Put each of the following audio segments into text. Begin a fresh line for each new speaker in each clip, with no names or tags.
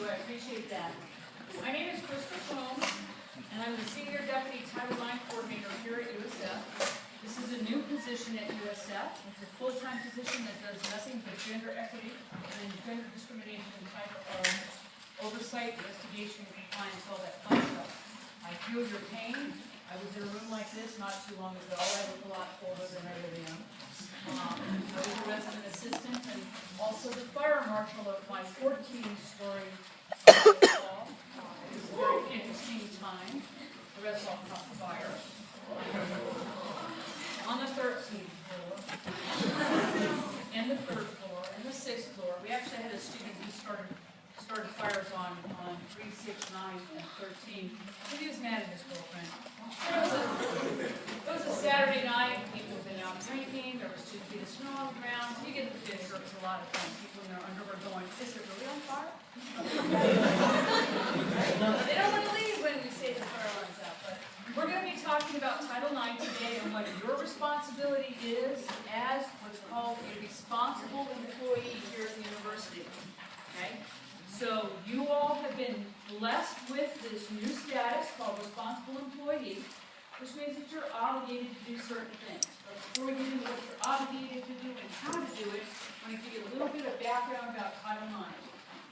I appreciate that. My name is Krista Combs, and I'm the Senior Deputy Title IX Coordinator here at USF. This is a new position at USF. It's a full-time position that does nothing but gender equity and gender discrimination type of oversight, investigation, compliance, all that fun stuff. I feel your pain. I was in a room like this not too long ago. I look a lot older than I really am. I was a resident assistant and also the fire marshal of my 14-story hall. It was a very interesting time. The rest all caught fire. On the 13th floor, and the 3rd floor, and the 6th floor, we actually had a student who started fires on 3, 6, 9, and 13. But he was mad at his girlfriend. It was a Saturday night. People had been out drinking. There was 2 feet of snow on the ground. You get the picture. It was a lot of fun. People in their underwear going, "Is it really on fire?" They don't want to leave when we say the fire alarm's out. But we're going to be talking about Title IX today and what your responsibility is as what's called a responsible employee here at the university. Okay? So you all have been blessed with this new status called responsible employee, which means that you're obligated to do certain things. But before we get into what you're obligated to do and how to do it, I'm going to give you a little bit of background about Title IX.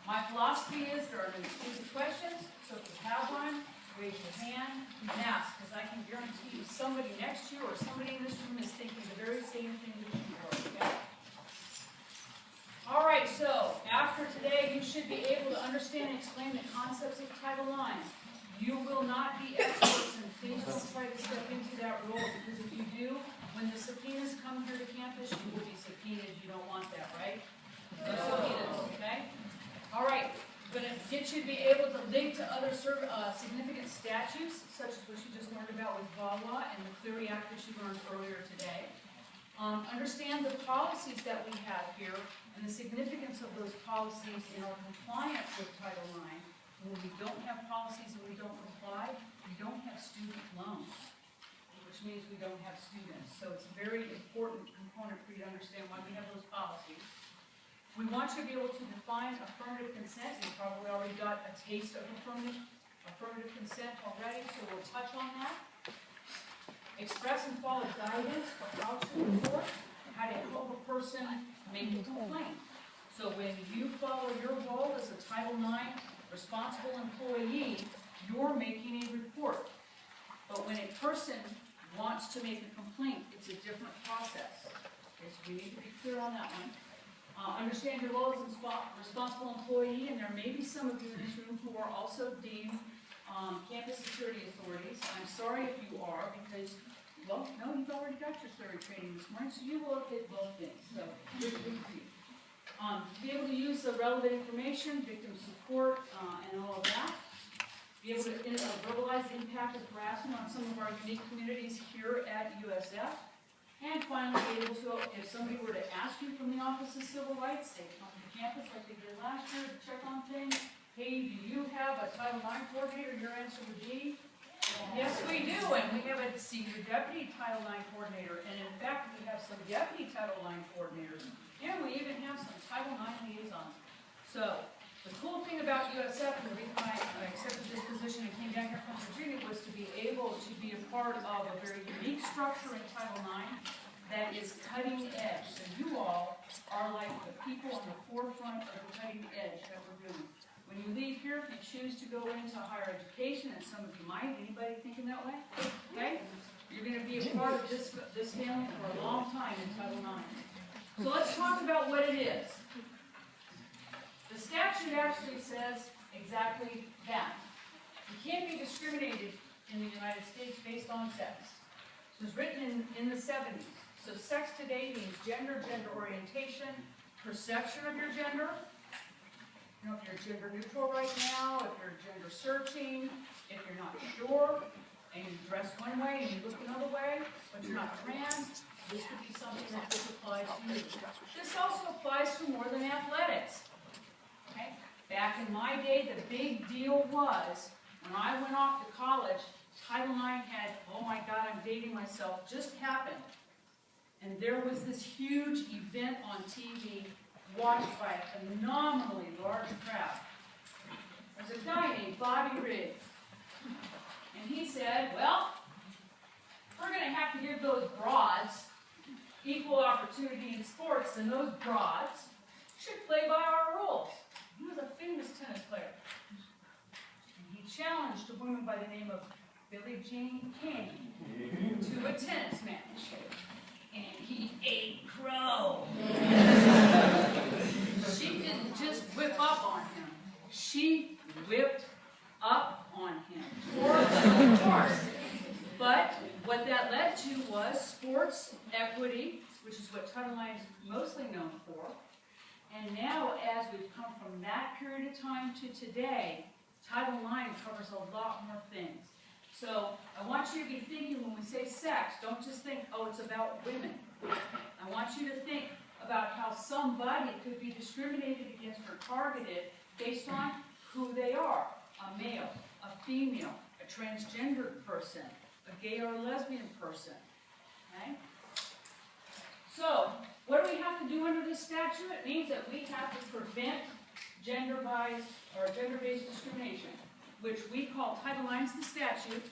My philosophy is there are no stupid questions, so if you have one, raise your hand and ask, because I can guarantee you somebody next to you or somebody in this room is thinking the very same thing that you are, okay? All right, so after today, you should be able to understand and explain the concepts of Title IX. You will not be experts, and please don't try to step into that role, because if you do, when the subpoenas come here to campus, you will be subpoenaed. You don't want that, right? No subpoenas, okay? All right, going to get you to be able to link to other significant statutes, such as what you just learned about with VAWA and the Clery Act that you learned earlier today. Understand the policies that we have here and the significance of those policies in our compliance with Title IX. When we don't have policies and we don't comply, we don't have student loans, which means we don't have students. So it's a very important component for you to understand why we have those policies. We want you to be able to define affirmative consent. You've probably already got a taste of affirmative consent already, so we'll touch on that. Express and follow guidance for how to report, how to help a person make a complaint. So when you follow your role as a Title IX responsible employee, you're making a report. But when a person wants to make a complaint, it's a different process. Okay, so we need to be clear on that one. Understand your role as a responsible employee, and there may be some of you in this room who are also deemed campus security authorities. I'm sorry if you are, because, well, no, you've already got your Clery training this morning, so you will have hit both things. So, good for you. Be able to use the relevant information, victim support, and all of that. Be able to verbalize the impact of harassment on some of our unique communities here at USF. And finally, be able to, if somebody were to ask you from the Office of Civil Rights, they come to campus like they did last year to check on things. Hey, do you have a Title IX coordinator? Your answer would be, yes, we do. And we have a senior deputy Title IX coordinator. And in fact, we have some deputy Title IX coordinators. And we even have some Title IX liaisons. So, the cool thing about USF, and the reason I accepted this position and came down here from Virginia, was to be able to be a part of a very unique structure in Title IX that is cutting edge. So you all are like the people on the forefront of the cutting edge that we're doing. When you leave here, if you choose to go into higher education, and some of you might, anybody thinking that way? Okay? You're going to be a part of this family for a long time in Title IX. So let's talk about what it is. The statute actually says exactly that. You can't be discriminated in the United States based on sex. It was written in the 70s. So sex today means gender, gender orientation, perception of your gender. You know, if you're gender neutral right now, if you're gender searching, if you're not sure, and you dress one way and you look another way, but you're not trans, this could be something that this applies to you. This also applies to more than athletics. Okay? Back in my day, the big deal was, when I went off to college, Title IX had, oh my God, I'm dating myself, just happened. And there was this huge event on TV watched by a phenomenally large crowd. guy named Bobby Riggs. And he said, well, we're going to have to give those broads equal opportunity in sports, then those broads should play by our rules. He was a famous tennis player. And he challenged a woman by the name of Billie Jean King to a tennis match. And he ate crow. She didn't just whip up on him. She whipped up on him. Of course. But what that led to was sports equity, which is what Title IX is mostly known for. And now, as we've come from that period of time to today, Title IX covers a lot more things. So I want you to be thinking when we say sex, don't just think, oh, it's about women. I want you to think about how somebody could be discriminated against or targeted based on who they are. A male, a female, a transgender person, a gay or lesbian person. Okay? So, what do we have to do under this statute? It means that we have to prevent gender-biased or gender-based discrimination, which we call Title IX the statute.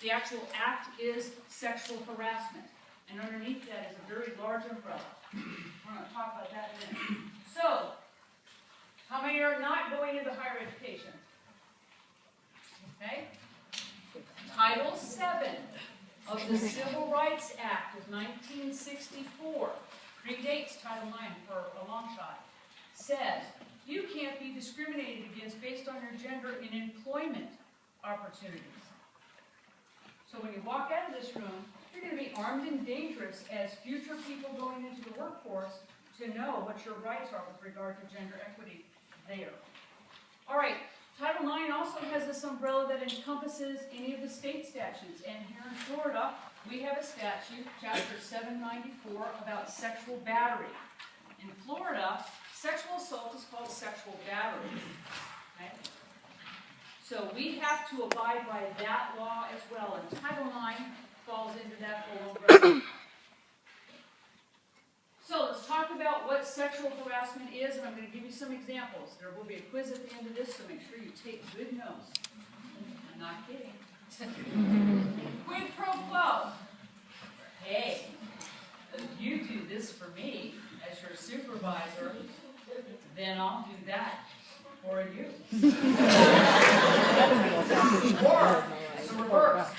The actual act is sexual harassment. And underneath that is a very large umbrella. We're going to talk about that in a minute. So, how many are not going into higher education? Okay? Title VII of the Civil Rights Act of 1964, predates Title IX for a long shot, says you can't be discriminated against based on your gender in employment opportunities. So when you walk out of this room, you're going to be armed and dangerous as future people going into the workforce to know what your rights are with regard to gender equity there. All right. Title IX also has this umbrella that encompasses any of the state statutes. And here in Florida, we have a statute, Chapter 794, about sexual battery. In Florida, sexual assault is called sexual battery. Okay? So we have to abide by that law as well. And Title IX falls into that whole umbrella. So let's talk about what sexual harassment is, and I'm going to give you some examples. There will be a quiz at the end of this, so make sure you take good notes. I'm not kidding. Quid pro quo. Hey, if you do this for me as your supervisor, then I'll do that for you. Or the reverse.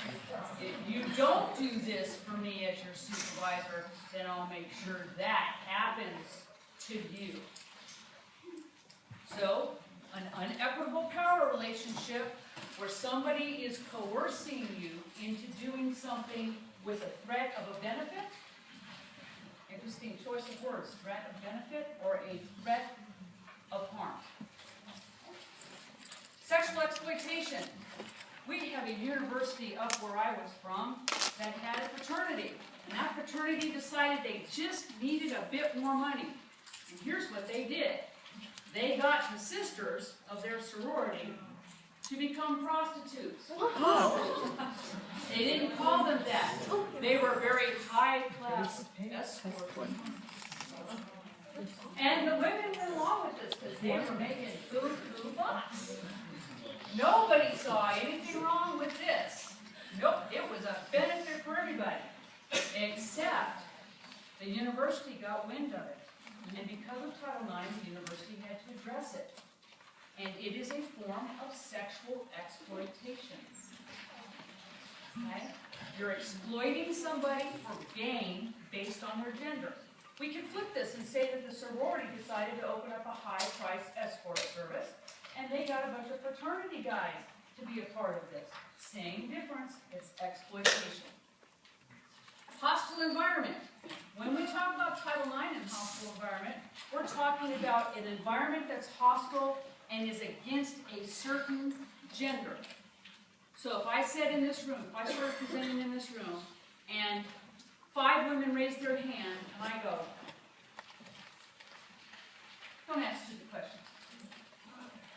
If you don't do this for me as your supervisor, then I'll make sure that happens to you. So, an unequitable power relationship where somebody is coercing you into doing something with a threat of a benefit. Interesting choice of words, threat of benefit or a threat of harm. Sexual exploitation. We have a university up where I was from that had a fraternity. And that fraternity decided they just needed a bit more money. And here's what they did. They got the sisters of their sorority to become prostitutes. They didn't call them that. They were very high-class escorts. And the women went along with this because they were making boo-hoo bucks. Nobody saw anything wrong with this. Nope, it was a benefit for everybody. Except the university got wind of it. And because of Title IX, the university had to address it. And it is a form of sexual exploitation. Okay? You're exploiting somebody for gain based on their gender. We can flip this and say that the sorority decided to open up a high-priced escort service, and they got a bunch of fraternity guys to be a part of this. Same difference, it's exploitation. Hostile environment. When we talk about Title IX and hostile environment, we're talking about an environment that's hostile and is against a certain gender. So if I said in this room, if I started presenting in this room, and 5 women raised their hand, and I go, don't ask stupid questions.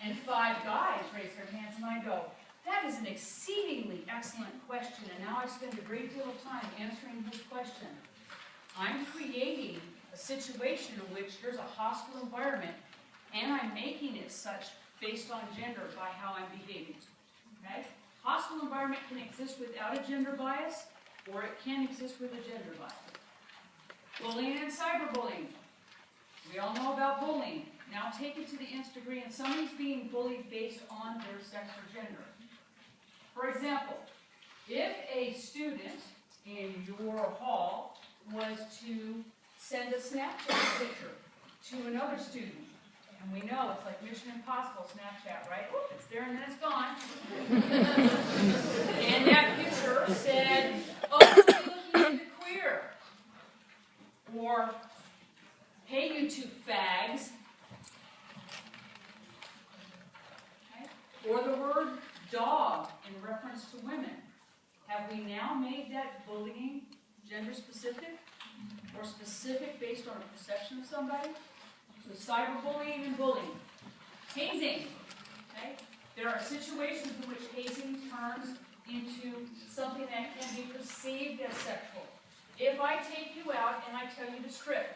And 5 guys raise their hands, and I go, that is an exceedingly excellent question, and now I spend a great deal of time answering this question. I'm creating a situation in which there's a hostile environment, and I'm making it such based on gender by how I'm behaving. Okay? Hostile environment can exist without a gender bias, or it can exist with a gender bias. Bullying and cyberbullying. We all know about bullying. Now take it to the nth degree, and somebody's being bullied based on their sex or gender. For example, if a student in your hall was to send a Snapchat picture to another student, and we know it's like Mission Impossible Snapchat, right? Whoop, it's there and then it's gone. And that picture said, "Oh, you're looking into queer," or "Hey, you two fags," okay? Or the word dog in reference to women. Have we now made that bullying gender specific or specific based on a perception of somebody? So cyberbullying and bullying. Hazing. Okay? There are situations in which hazing turns into something that can be perceived as sexual. If I take you out and I tell you to strip,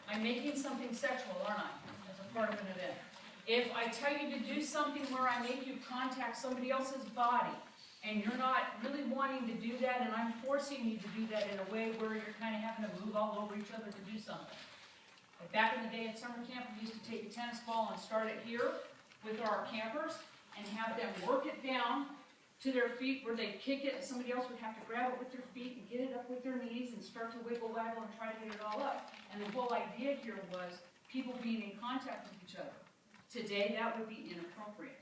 I'm making something sexual, aren't I? As a part of an event. If I tell you to do something where I make you contact somebody else's body, and you're not really wanting to do that, and I'm forcing you to do that in a way where you're kind of having to move all over each other to do something. Like back in the day at summer camp, we used to take a tennis ball and start it here with our campers and have them work it down to their feet where they'd kick it, and somebody else would have to grab it with their feet and get it up with their knees and start to wiggle waggle and try to get it all up. And the whole idea here was people being in contact with each other. Today, that would be inappropriate.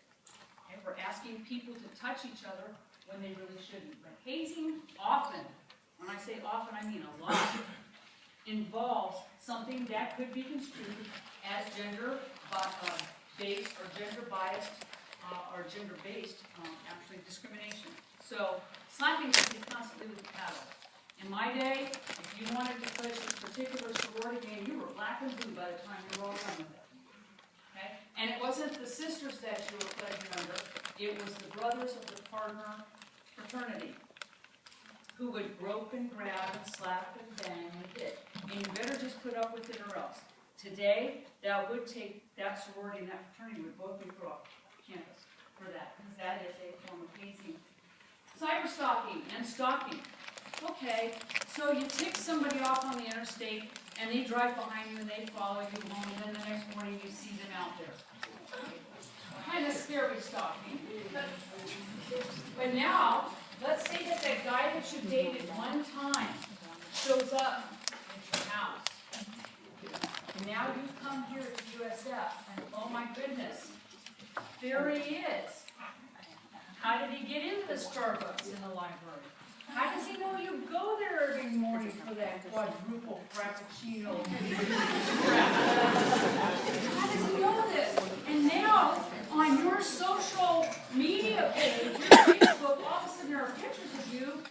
Okay? We're asking people to touch each other when they really shouldn't. But hazing often, when I say often, I mean a lot, involves something that could be construed as gender-based or gender-biased or gender-based, actually, discrimination. So, slapping somebody constantly with a paddle. In my day, if you wanted to push a particular sorority game, you were black and blue by the time you were all done with it. Okay? And it wasn't the sisters that you were pledging under, it was the brothers of the partner fraternity who would grope and grab and slap and bang and hit. And you better just put up with it or else. Today, that would take, that sorority and that fraternity would both be put off campus for that, because that is a form of hazing. Cyberstalking and stalking. Okay, so you tick somebody off on the interstate, and they drive behind you and they follow you home, and then the next morning you see them out there. Kind of scary stalking. But now, let's say that that guy that you dated one time shows up at your house. And now you've come here to USF, and oh my goodness, there he is. How did he get into the Starbucks in the library? How does he know you go there every morning for that quadruple frappuccino? How does he know this? And now, on your social media page, your Facebook, all of a sudden there are pictures of you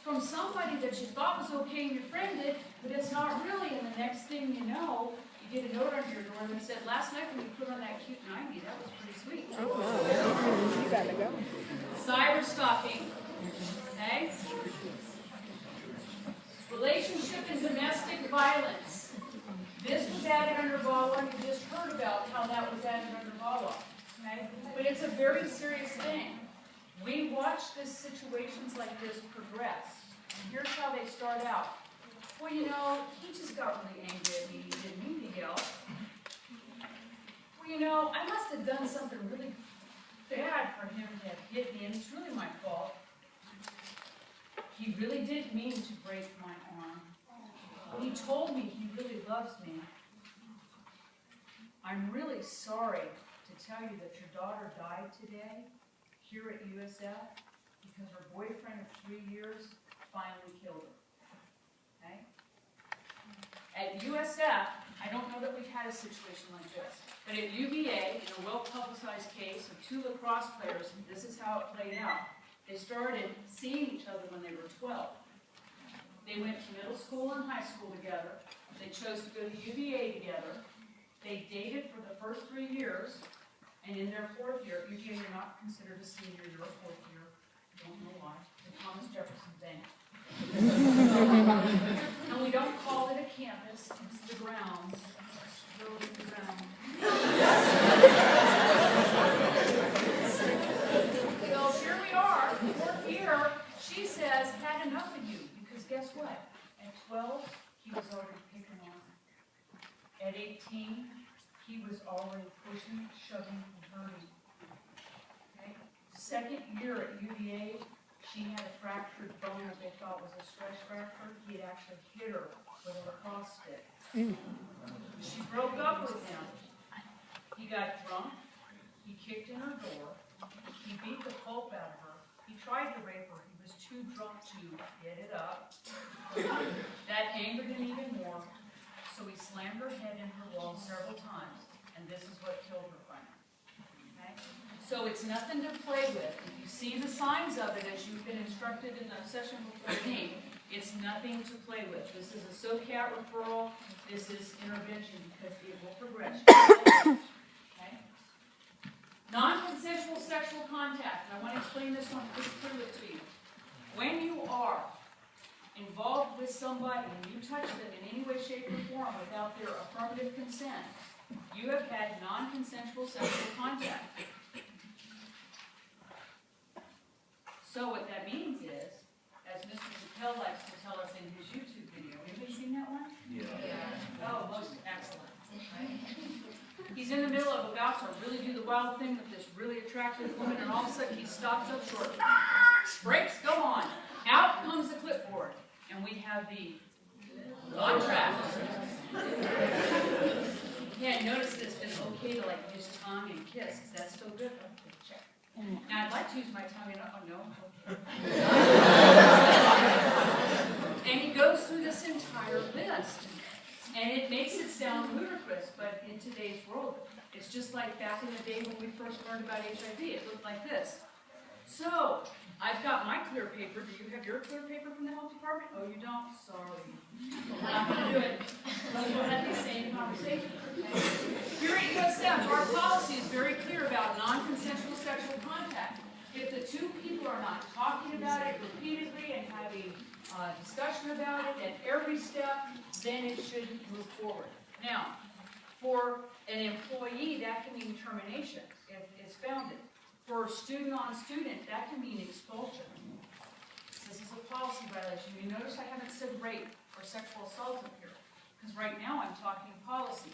from somebody that you thought was okay and you friended, but it's not really, and the next thing you know, you get a note on your door that said, "Last night when you put on that cute 90, that was pretty sweet."
Oh, you gotta go.
Cyber stalking. Okay? Relationship and domestic violence. This was added under VAWA, and you just heard about how that was added under VAWA. Okay? But it's a very serious thing. We watch these situations like this progress. And here's how they start out. Well, you know, he just got really angry at me. He didn't mean to yell. Well, you know, I must have done something really bad for him to have hit me, and it's really my fault. He really didn't mean to break my arm. He told me he really loves me. I'm really sorry to tell you that your daughter died today here at USF because her boyfriend of 3 years finally killed her. Okay? At USF, I don't know that we've had a situation like this, but at UVA, in a well-publicized case of 2 lacrosse players, this is how it played out. They started seeing each other when they were 12. They went to middle school and high school together. They chose to go to UVA together. They dated for the first 3 years, and in their 4th year, UVA, you're not considered a senior, you're a 4th year. I don't know why. The Thomas Jefferson Bank. And we don't call it a campus, it's the grounds. It's really the ground. second year at UVA, she had a fractured bone that they thought was a stress fracture. He had actually hit her with a lacrosse stick. She broke up with him. He got drunk. He kicked in her door. He beat the pulp out of her. He tried to rape her. He was too drunk to get it up. That angered him even more. So he slammed her head in her wall several times. And this is what killed her finally. Okay? So it's nothing to play with. If you see the signs of it as you've been instructed in the session before me, it's nothing to play with. This is a SOCAT referral. This is intervention because it will progress. Okay? Non-consensual sexual contact. And I want to explain this one pretty clearly to you. When you are involved with somebody and you touch them in any way, shape, or form without their affirmative consent, you have had non-consensual sexual contact. So what that means is, as Mr. Chappelle likes to tell us in his YouTube video, anybody seen that one?
Yeah.
Oh, most excellent. Right? He's in the middle of about to really do the wild thing with this really attractive woman, and all of a sudden he stops up short. Brakes, go on. Out comes the clipboard, and we have the contract. Yeah, notice that it's been okay to like use tongue and kiss. Is that still good? Okay, check. Now I'd like to use my tongue and oh no. And he goes through this entire list. And it makes it sound ludicrous, but in today's world, it's just like back in the day when we first learned about HIV. It looked like this. So, I've got my clear paper. Do you have your clear paper from the health department? Oh, you don't? Sorry. We're not going to do it. We'll have the same conversation. Okay? Here at USF, our policy is very clear about non-consensual sexual contact. If the two people are not talking about it repeatedly and having a discussion about it at every step, then it should move forward. Now, for an employee, that can mean termination if it's founded. For student on student, that can mean expulsion. This is a policy violation. You notice I haven't said rape or sexual assault up here, because right now I'm talking policy.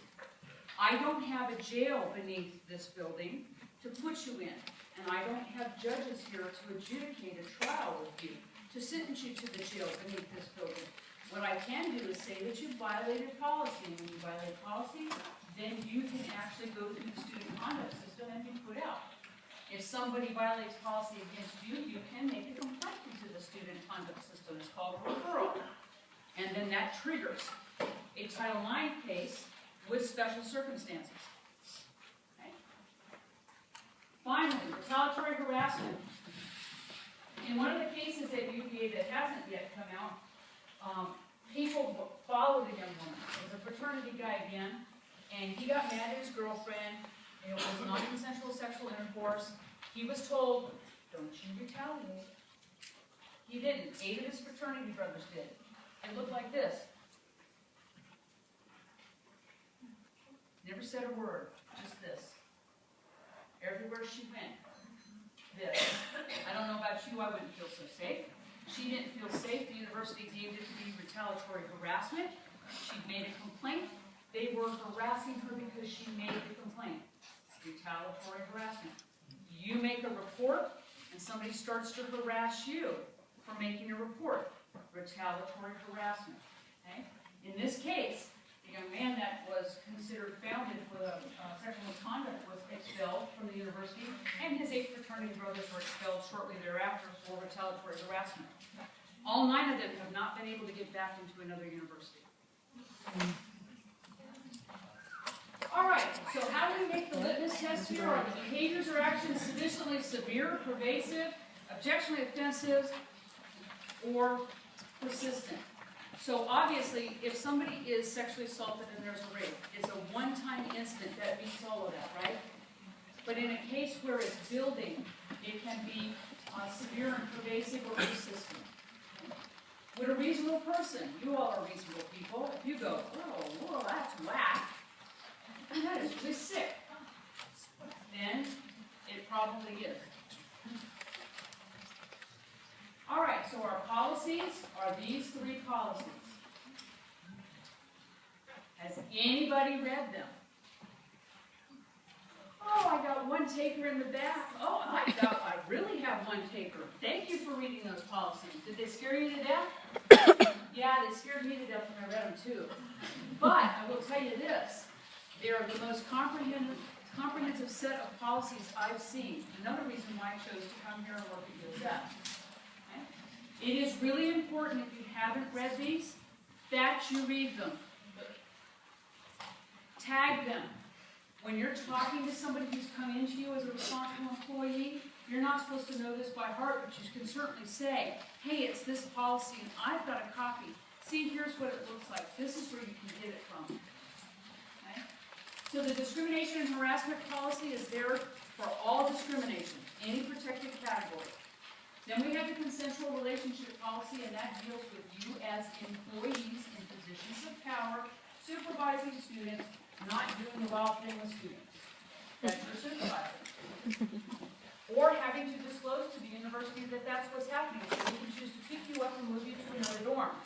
I don't have a jail beneath this building to put you in, and I don't have judges here to adjudicate a trial with you, to sentence you to the jail beneath this building. What I can do is say that you violated policy, and when you violate policy, then you can actually go through the student conduct system and be put out. If somebody violates policy against you, you can make a complaint into the student conduct system. It's called a referral. And then that triggers a Title IX case with special circumstances. Okay? Finally, retaliatory harassment. In one of the cases at UVA that hasn't yet come out, people followed a young woman. It was a fraternity guy again, and he got mad at his girlfriend. It was non-consensual sexual intercourse. He was told, don't you retaliate. He didn't. 8 of his fraternity brothers did. It looked like this. Never said a word, just this. Everywhere she went, this. I don't know about you, I wouldn't feel so safe. She didn't feel safe. The university deemed it to be retaliatory harassment. She made a complaint. They were harassing her because she made the complaint. Retaliatory harassment. You make a report, and somebody starts to harass you for making a report. Retaliatory harassment. Okay? In this case, the young man that was considered founded with sexual misconduct was expelled from the university, and his 8 fraternity brothers were expelled shortly thereafter for retaliatory harassment. All 9 of them have not been able to get back into another university. All right, so how do we make the litmus test here? Are the behaviors or actions sufficiently severe, pervasive, objectionably offensive, or persistent? So obviously, if somebody is sexually assaulted and there's a rape, it's a one-time incident that meets all of that, right? But in a case where it's building, it can be severe and pervasive or persistent. Would a reasonable person, you all are reasonable people, if you go, oh, whoa, that's whack, that is really sick, then it probably is. All right, so our policies are these 3 policies. Has anybody read them? Oh, I got one taker in the back. Oh, I really have one taker. Thank you for reading those policies. Did they scare you to death? Yeah, they scared me to death when I read them too. But I will tell you this, they are the most comprehensive set of policies I've seen. Another reason why I chose to come here and work at USF. Okay? It is really important, if you haven't read these, that you read them. Tag them. When you're talking to somebody who's come into you as a responsible employee, you're not supposed to know this by heart, but you can certainly say, hey, it's this policy, and I've got a copy. See, here's what it looks like. This is where you can get it from. Okay? So the discrimination and harassment policy is there for all discrimination, any protected category. Then we have the consensual relationship policy, and that deals with you as employees in positions of power, supervising students, not doing the wild thing with students. That's your supervisor. Or having to disclose to the university that that's what's happening, so we can choose to pick you up and move you to another dorm,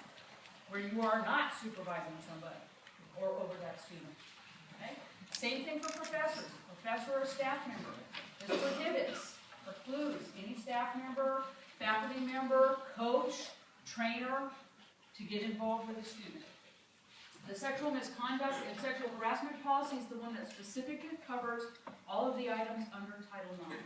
where you are not supervising somebody, or over that student. Okay? Same thing for professors. A professor or staff member. This prohibits, precludes any staff member, faculty member, coach, trainer to get involved with a student. The sexual misconduct and sexual harassment policy is the one that specifically covers all of the items under Title IX.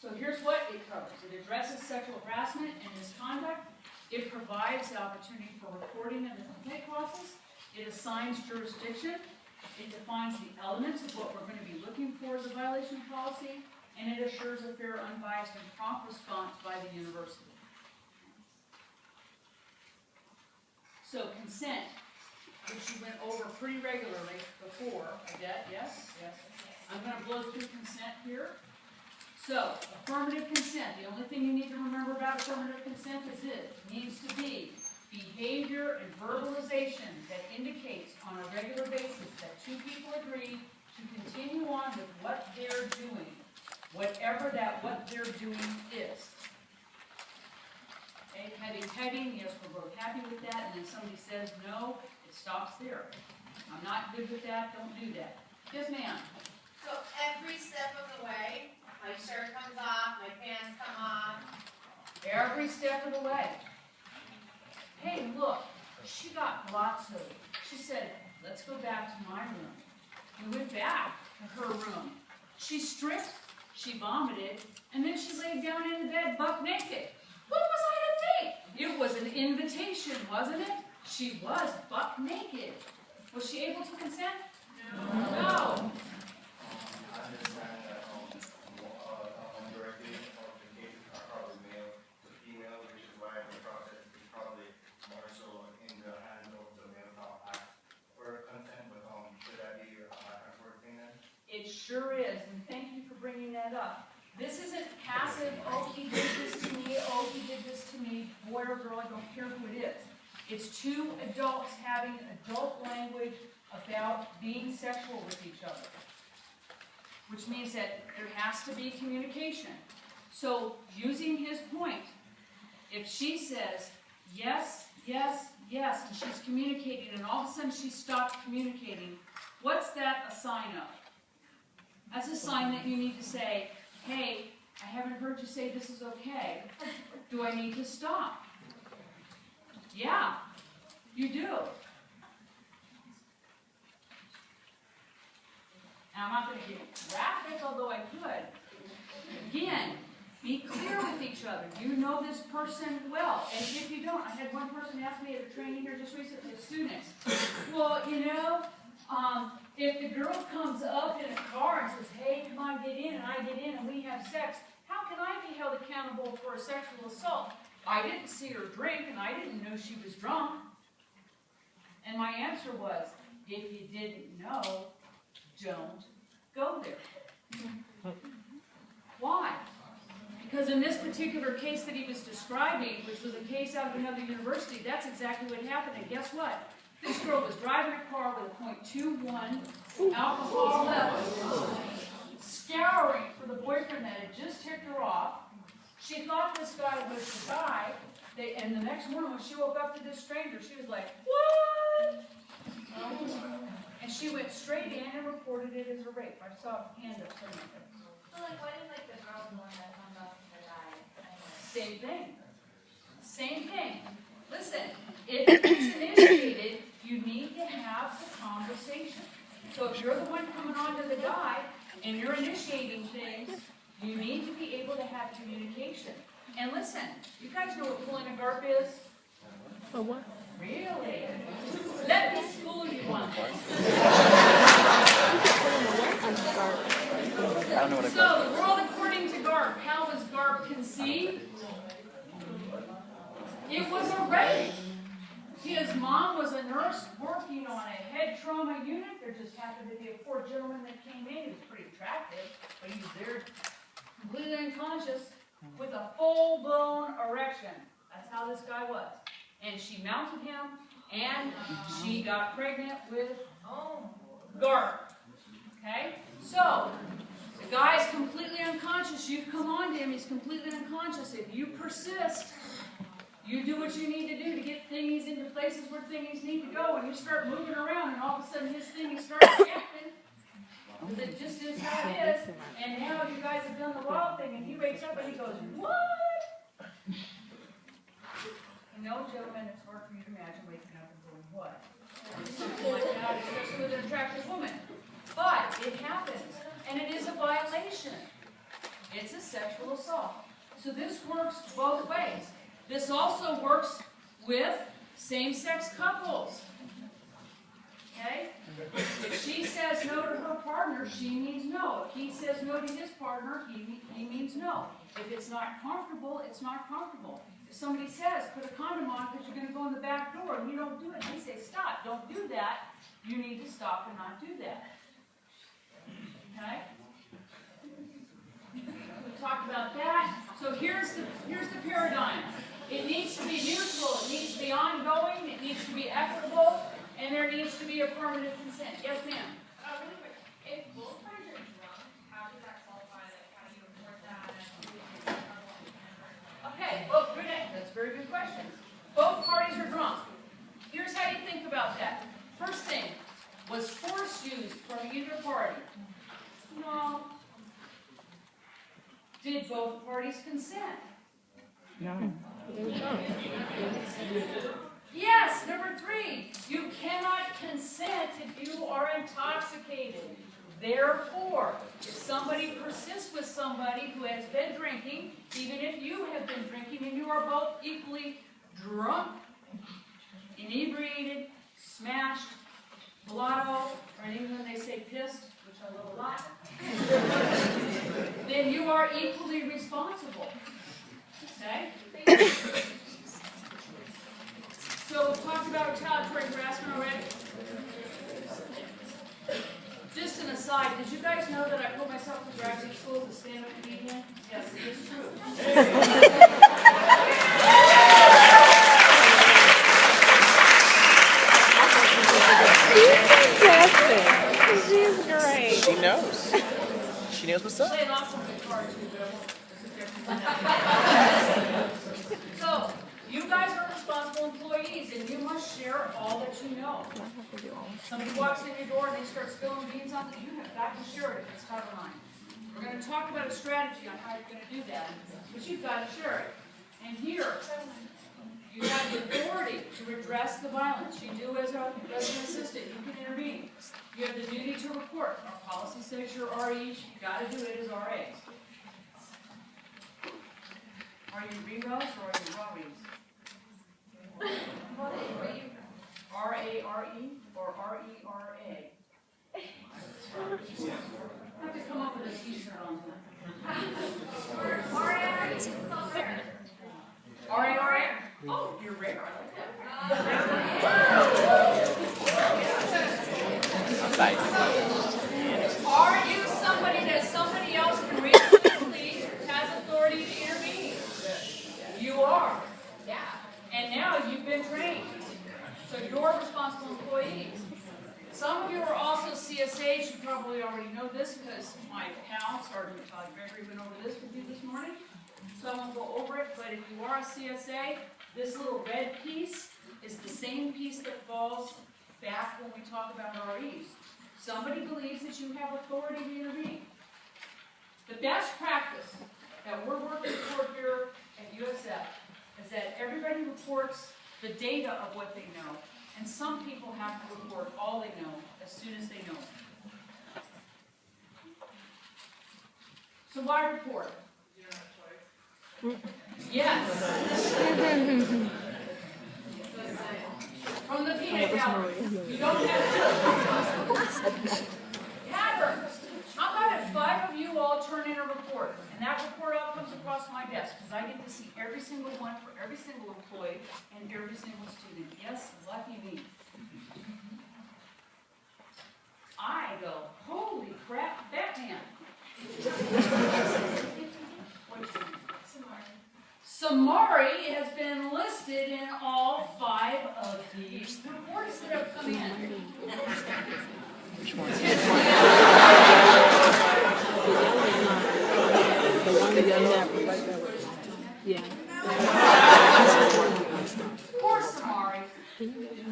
So here's what it covers. It addresses sexual harassment and misconduct. It provides the opportunity for reporting in the complaint process. It assigns jurisdiction. It defines the elements of what we're going to be looking for as a violation of policy. And it assures a fair, unbiased, and prompt response by the university. So consent, which you went over pretty regularly before, I bet, yes? Yes. I'm going to blow through consent here. So, affirmative consent, the only thing you need to remember about affirmative consent is it needs to be behavior and verbalization that indicates on a regular basis that two people agree to continue on with what they're doing, whatever that what they're doing is. Okay, heading, yes, we're both happy with that, and then somebody says no, it stops there. I'm not good with that, don't do that. Yes, ma'am?
So every step of the way, my shirt comes off, my pants come off.
Every step of the way. Hey, look, she got lots of, she said, let's go back to my room. We went back to her room. She stripped, she vomited, and then she laid down in the bed buck naked. What was I to think? It was an invitation, wasn't it? She was buck naked. Was she able to consent? No. No.
I understand that majority of the cases are probably male to female, which is why the process is probably more so in the hands of the male act for consent. But should that be a back and forth thing then?
It sure is, and thank you for bringing that up. This isn't passive, oh, he did this to me, oh, he did this to me, boy or girl, I don't care who it is. It's two adults having adult language about being sexual with each other, which means that there has to be communication. So, using his point, if she says, yes, yes, yes, and she's communicating, and all of a sudden she stops communicating, what's that a sign of? That's a sign that you need to say, hey, I haven't heard you say this is okay. Do I need to stop? Yeah, you do. Now, I'm not going to get graphic, although I could. Again, be clear with each other. You know this person well. And if you don't, I had one person ask me at a training here just recently, a student. Well, you know, if the girl comes up in a car and says, hey, come on, get in, and I get in and we have sex, how can I be held accountable for a sexual assault? I didn't see her drink and I didn't know she was drunk. And my answer was, if you didn't know, don't go there. Why? Because in this particular case that he was describing, which was a case out of another university, that's exactly what happened. And guess what? This girl was driving a car with a .21 alcohol level, scouring for the boyfriend that had just ticked her off. She thought this guy was the guy, and the next morning when she woke up to this stranger, she was like, what? And she went straight in and reported it as a rape. I saw a hand up somewhere.
So like, what if like the girl's the one that comes up to the guy?
Same thing. Same thing. Listen, if it's initiated, you need to have the conversation. So if you're the one coming on to the guy and you're initiating things, you need to be able to have communication. And listen, you guys know what pulling a GARP is?
Oh, what?
Really? Let me school you on this.
I don't know what
So, the world according to GARP, how was GARP conceived? It was a rape. His mom was a nurse working on a head trauma unit. There just happened to be a poor gentleman that came in. He was pretty attractive, but he was there completely unconscious with a full-blown erection. That's how this guy was. And she mounted him, and she got pregnant with GARP. Okay? So, the guy's completely unconscious. You've come on to him. He's completely unconscious. If you persist, you do what you need to do to get thingies into places where thingies need to go, and you start moving around, and all of a sudden his thingy starts acting. Because it just is how it is. And now you guys have done the wild thing, and he wakes up and he goes, what? You know, gentlemen, it's hard for you to imagine waking up and going, what? Something like that, especially with an attractive woman. But it happens, and it is a violation. It's a sexual assault. So this works both ways. This also works with same-sex couples. Okay? If she says no to her partner, she means no. If he says no to his partner, he means no. If it's not comfortable, it's not comfortable. If somebody says, put a condom on because you're going to go in the back door, and you don't do it, and they say, stop, don't do that, you need to stop and not do that. Okay? We talked about that. So here's the paradigm. It needs to be mutual, it needs to be ongoing, it needs to be equitable, and there needs to be affirmative consent. Yes, ma'am?
Really quick, if both parties are drunk, how does that qualify? Like, how do you report that?
Okay, well, that's a very good question. Both parties are drunk. Here's how you think about that. First thing, was force used from either party? No. Did both parties consent?
No.
Yes, number 3, you cannot consent if you are intoxicated. Therefore, if somebody persists with somebody who has been drinking, even if you have been drinking and you are both equally drunk, inebriated, smashed, blotto, or in England they say pissed, which I love a lot, then you are equally responsible. Okay? So we've talked about retaliatory harassment already. Just an aside, did you guys know that I put myself through graduate school as a stand-up comedian? Yes, it is true.
Fantastic. She's great.
She knows. She knows what's up.
Play an awesome guitar too, but I won't. So, you guys are responsible employees, and you must share all that you know. Somebody walks in your door and they start spilling beans on you, you have got to share it if it's Title IX. We're going to talk about a strategy on how you're going to do that, but you've got to share it. And here, you have the authority to redress the violence. You do as a resident assistant, you can intervene. You have the duty to report. Our policy says you're REs, you've got to do it as RAs. Are you REROs or are you RAREs? R-A-R-E or R-E-R-A? I have to come up with a t-shirt on that. R-A-R-A? Oh, you're rare. I like that. Are you somebody that somebody else can reasonably has authority to intervene? You are. Yeah. And now you've been trained. So you're responsible employees. Some of you are also CSAs. You probably already know this because my pal, Sergeant Gregory, went over this with you this morning. So I won't go over it, but if you are a CSA, this little red piece is the same piece that falls back when we talk about REs. Somebody believes that you have authority to intervene. The best practice that we're working for here at USF is that everybody reports the data of what they know, and some people have to report all they know as soon as they know it. So why report? Yes. From the peanut gallery. You don't have to. Patterns. How about if 5 of you all turn in a report, and that report all comes across my desk, because I get to see every single one for every single employee and every single student. Yes, lucky me. I go, holy crap, Batman. Samari has been listed in all 5 of these reports that have come in.
Which one?
The one that doesn't have the right belly. Yeah.
Poor Samari.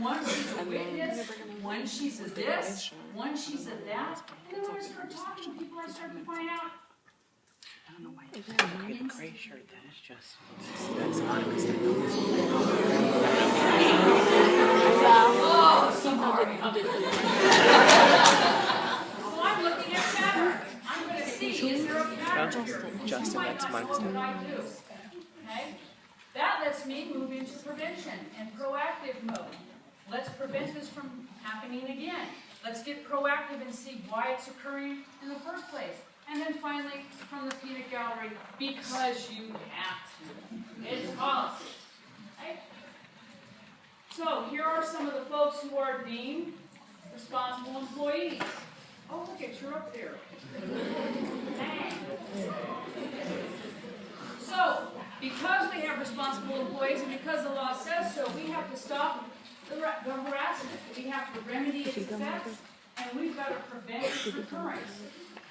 One she's a witness, one she's a this, one she's a that. And then when I start talking to people, I start to find out.
I don't know why. The gray shirt, that is just, that's honest.
Oh, Samari. So I'm looking at pattern. I'm going to see, is there a pattern here?
Justin,
You might
that's
not
my
know what I do. Okay? That lets me move into prevention and proactive mode. Let's prevent this from happening again. Let's get proactive and see why it's occurring in the first place. And then finally, from the peanut gallery, because you have to. It's policy. Okay? So here are some of the folks who are deemed responsible employees. Oh, look at you're up there. Dang. So, because we have responsible employees and because the law says so, we have to stop the harassment. We have to remedy its effects, and we've got to prevent its recurrence.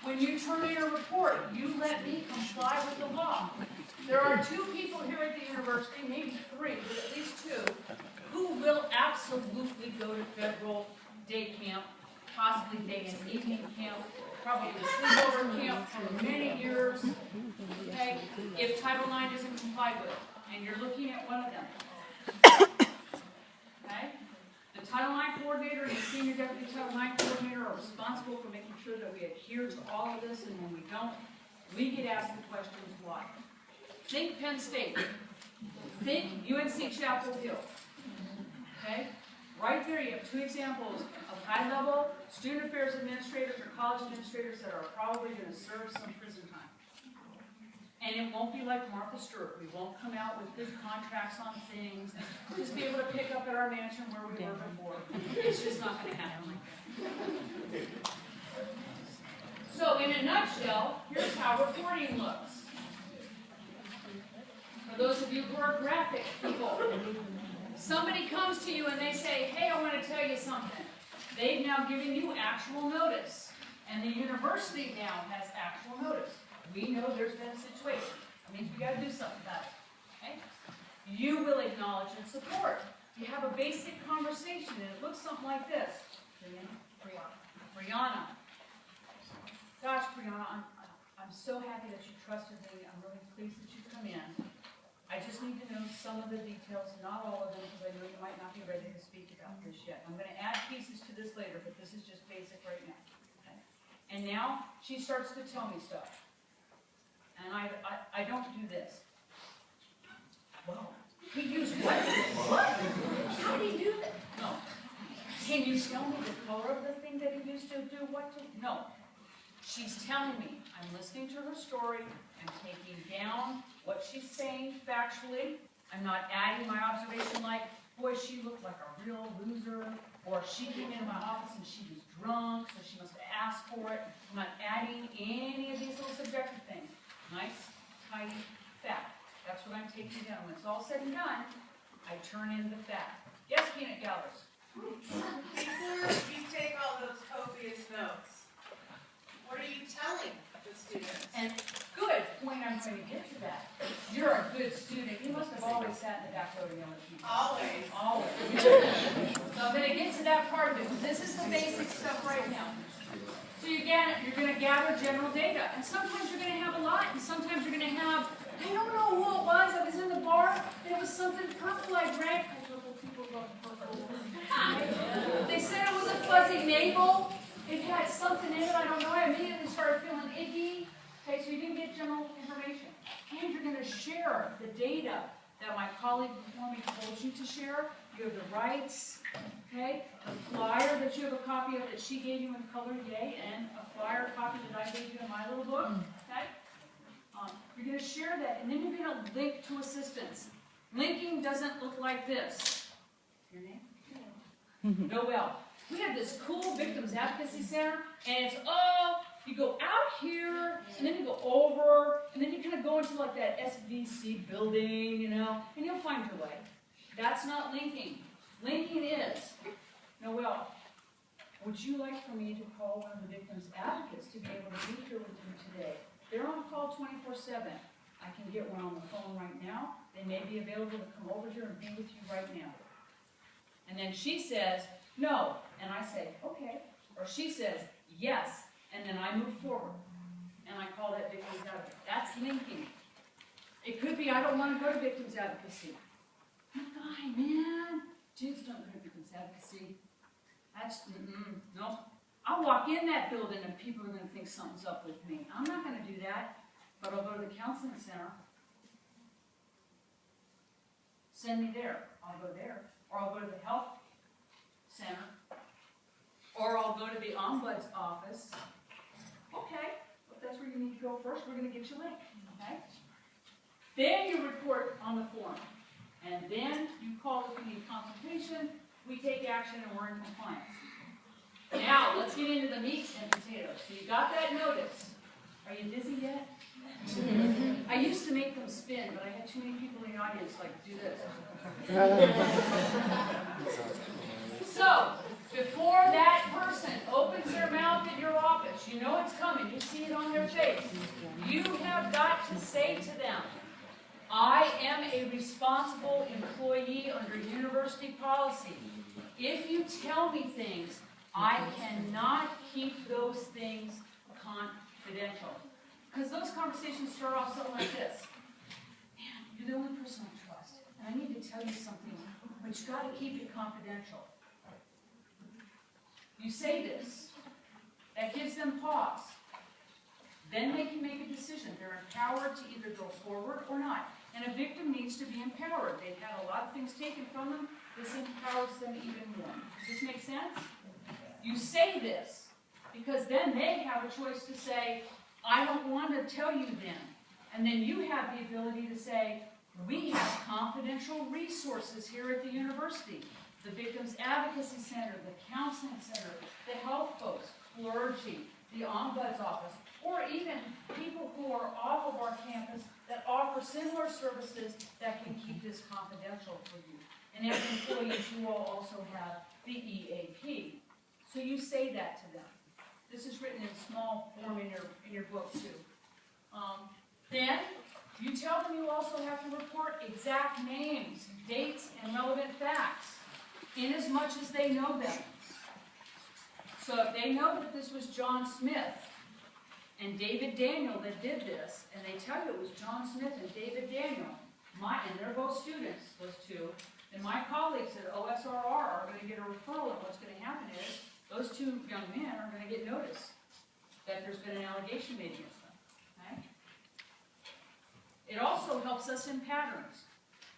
When you turn in a report, you let me comply with the law. There are 2 people here at the university, maybe 3, but at least 2, who will absolutely go to federal day camp, possibly day and evening camp, probably sleepover camp for many years, okay, if Title IX isn't complied with, and you're looking at one of them. Okay? The Title IX coordinator and the senior deputy Title IX coordinator are responsible for making sure that we adhere to all of this, and when we don't, we get asked the questions why. Think Penn State. Think UNC Chapel Hill. Okay? Right there you have 2 examples of high-level student affairs administrators or college administrators that are probably going to serve some prison time. And it won't be like Martha Stewart. We won't come out with good contracts on things and just be able to pick up at our mansion where we were before. It's just not going to happen like that. So in a nutshell, here's how reporting looks. For those of you who are graphic people, somebody comes to you and they say, hey, I want to tell you something. They've now given you actual notice. And the university now has actual notice. We know there's been a situation. That means we got to do something about it. Okay? You will acknowledge and support. You have a basic conversation, and it looks something like this. Brianna. Gosh, Brianna, I'm so happy that you trusted me. I'm really pleased that you come in. I just need to know some of the details, not all of them, because I know you might not be ready to speak about this yet. I'm going to add pieces to this later, but this is just basic right now. Okay? And now she starts to tell me stuff. And I don't do this. Well, he used what? What? How did he do that? No. Can you tell me the color of the thing that he used to do what to? No. She's telling me. I'm listening to her story. I'm taking down what she's saying factually. I'm not adding my observation like, boy, she looked like a real loser. Or she came into my office and she was drunk, so she must have asked for it. I'm not adding any of these little subjective things. Nice, tidy, fact. That's what I'm taking down. When it's all said and done, I turn in the fact. Yes, peanut galleries.
Before you take all those copious notes, what are you telling the students?
And good point, I'm going to get to that. You're a good student. You must have all always sat in the back row to yell at people.
Always.
Always. So I'm gonna get to that part of it, but this is the basic stuff right now. So you're gonna gather general data, and sometimes you're gonna have a lot, and sometimes you're gonna have, I don't know who it was, I was in the bar, and it was something purple I drank. Purple people love purple. They said it was a fuzzy navel. It had something in it, I don't know, I immediately started feeling icky. Okay, so you didn't get general information. And you're gonna share the data that my colleague before me told you to share. You have the rights, okay? The flyer that you have a copy of that she gave you in color, yay, and a flyer copy that I gave you in my little book, okay? You're gonna share that, and then you're gonna link to assistance. Linking doesn't look like this. Your name? Noel. We have this cool Victims Advocacy Center, and it's all, you go out here, and then you go over, and then you kind of go into like that SVC building, you know, and you'll find your way. That's not linking. Linking is, Noel, would you like for me to call one of the victims' advocates to be able to be here with you today? They're on call 24/7. I can get one on the phone right now. They may be available to come over here and be with you right now. And then she says, no, and I say, okay. Or she says, yes, and then I move forward. And I call that victims advocacy. That's linking. It could be I don't want to go to victims advocacy. You guy, man. Dudes don't go to victims advocacy. That's, no. I'll walk in that building and people are going to think something's up with me. I'm not going to do that, but I'll go to the counseling center. Send me there. I'll go there. Or I'll go to the health center. Or I'll go to the ombuds office. Okay, but that's where you need to go first. We're going to get you linked. Okay? Then you report on the form. And then you call if you need consultation. We take action and we're in compliance. Now, let's get into the meat and potatoes. So you got that notice. Are you dizzy yet? I used to make them spin, but I had too many people in the audience like do this. So, before that person opens their mouth in your office, you know it's coming, you see it on their face, you have got to say to them, I am a responsible employee under university policy. If you tell me things, I cannot keep those things confidential. Because those conversations start off something like this. Man, you're the only person I trust. And I need to tell you something, but you've got to keep it confidential. You say this. That gives them pause. Then they can make a decision. They're empowered to either go forward or not. And a victim needs to be empowered. They've had a lot of things taken from them. This empowers them even more. Does this make sense? You say this because then they have a choice to say, I don't want to tell you then. And then you have the ability to say, we have confidential resources here at the university. The Victims Advocacy Center, the Counseling Center, the health folks, clergy, the Ombuds Office, or even people who are off of our campus that offer similar services that can keep this confidential for you. And as employees, you will also have the EAP. So you say that to them. This is written in small form in your book too. Then you tell them you also have to report exact names, dates, and relevant facts, inasmuch as they know them. So if they know that this was John Smith and David Daniel that did this, and they tell you it was John Smith and David Daniel, and they're both students, those two, then my colleagues at OSRR are going to get a referral, and what's going to happen is those two young men are going to get notice that there's been an allegation made against them. Okay? It also helps us in patterns.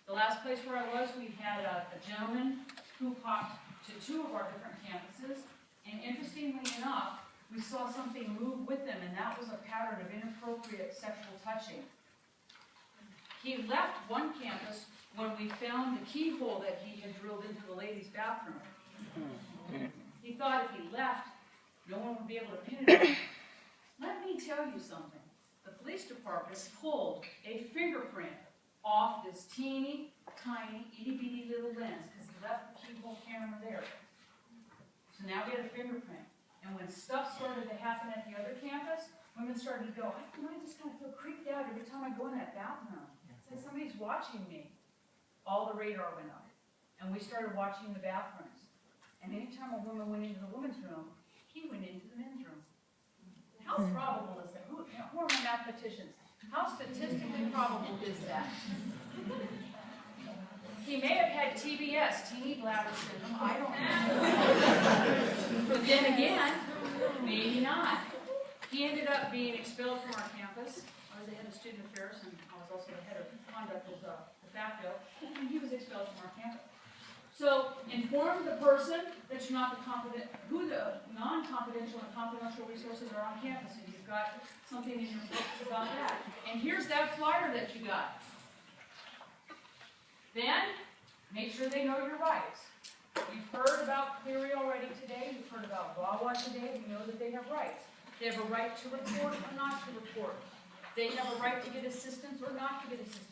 The last place where I was, we had a gentleman who popped to 2 of our different campuses, and interestingly enough, we saw something move with them, and that was a pattern of inappropriate sexual touching. He left one campus when we found the keyhole that he had drilled into the ladies' bathroom. He thought if he left, no one would be able to pin it on. Let me tell you something. The police department pulled a fingerprint off this teeny, tiny, itty-bitty little lens because he left the keyhole camera there. So now we had a fingerprint. And when stuff started to happen at the other campus, women started to go, I just kind of feel creeped out every time I go in that bathroom. It's like somebody's watching me. all the radar went up. And we started watching the bathrooms. And anytime a woman went into the women's room, he went into the men's room. How probable is that? Who are my mathematicians? How statistically probable is that? He may have had TBS, teeny bladder syndrome, I don't know. But then again, maybe not. He ended up being expelled from our campus. I was the head of student affairs, and I was also the head of conduct as de facto, and he was expelled from our campus. So inform the person that you're not who the non-confidential and confidential resources are on campus, and you've got something in your books about that. And here's that flyer that you got. Then, make sure they know your rights. You've heard about Cleary already today. You've heard about Wawa today. We know that they have rights. They have a right to report or not to report. They have a right to get assistance or not to get assistance.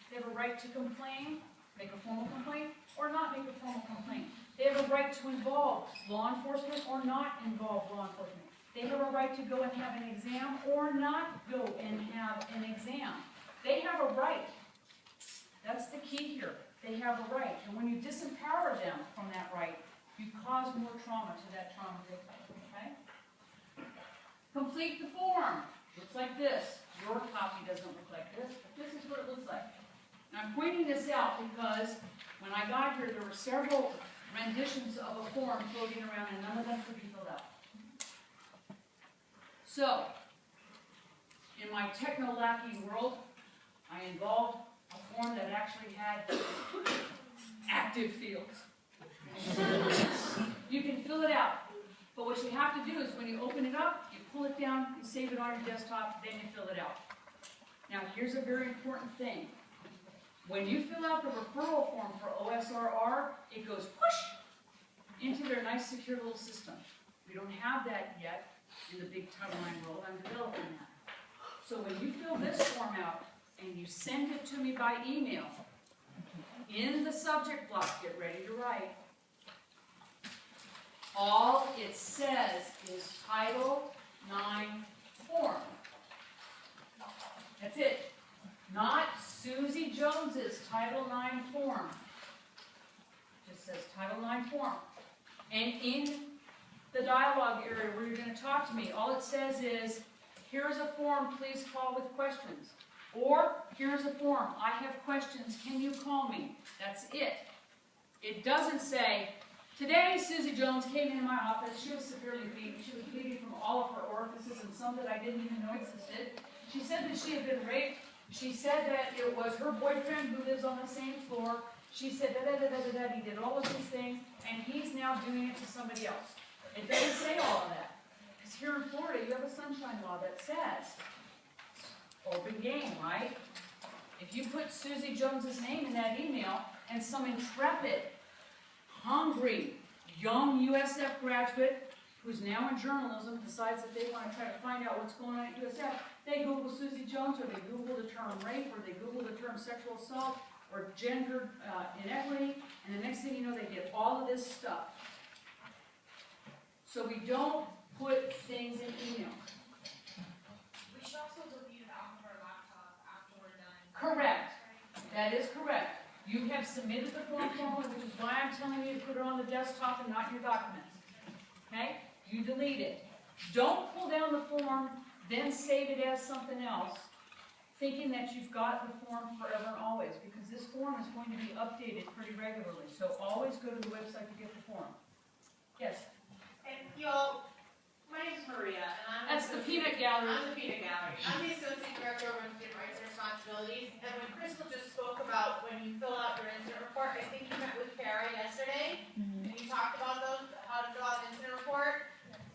They have a right to complain, make a formal complaint, or not make a formal complaint. They have a right to involve law enforcement or not involve law enforcement. They have a right to go and have an exam or not go and have an exam. They have a right. That's the key here. They have a right. And when you disempower them from that right, you cause more trauma to that trauma victim. Okay? Complete the form. Looks like this. Your copy doesn't look like this, but this is what it looks like. And I'm pointing this out because when I got here, there were several renditions of a form floating around, and none of them could be filled out. So, in my techno-lacking world, I involved a form that actually had active fields. You can fill it out, but what you have to do is when you open it up, you pull it down, you save it on your desktop, then you fill it out. Now, here's a very important thing. When you fill out the referral form for OSRR, it goes whoosh into their nice secure little system. We don't have that yet in the big Title IX world. I'm developing that. So when you fill this form out and you send it to me by email, in the subject block, get ready to write, all it says is Title IX form. That's it. Not Susie Jones's Title IX form. It just says Title IX form. And in the dialogue area where you're going to talk to me, all it says is, here's a form, please call with questions. Or, here's a form, I have questions, can you call me? That's it. It doesn't say, today Susie Jones came into my office, she was severely beaten, she was bleeding from all of her orifices and some that I didn't even know existed. She said that she had been raped. She said that it was her boyfriend who lives on the same floor. She said da-da-da-da-da-da, he did all of these things, and he's now doing it to somebody else. It doesn't say all of that. Because here in Florida, you have a sunshine law that says, open game, right? If you put Susie Jones's name in that email, and some intrepid, hungry, young USF graduate, who's now in journalism, decides that they want to try to find out what's going on at USF, they Google Susie Jones, or they Google the term rape, or they Google the term sexual assault, or gender inequity, and the next thing you know, they get all of this stuff. So we don't put things in email.
We should also delete it off of our laptop after we're done.
Correct. That is correct. You have submitted the form formally, which is why I'm telling you to put it on the desktop and not in your documents. Okay? You delete it. Don't pull down the form, then save it as something else, thinking that you've got the form forever and always, because this form is going to be updated pretty regularly. So always go to the website to get the form. Yes?
And y'all, my name's Maria, and I'm
That's the peanut gallery.
I'm the peanut gallery. I'm the associate director over student rights and responsibilities. And when Crystal just spoke about when you fill out your incident report, I think you met with Carrie yesterday, and you talked about how to fill out an incident report.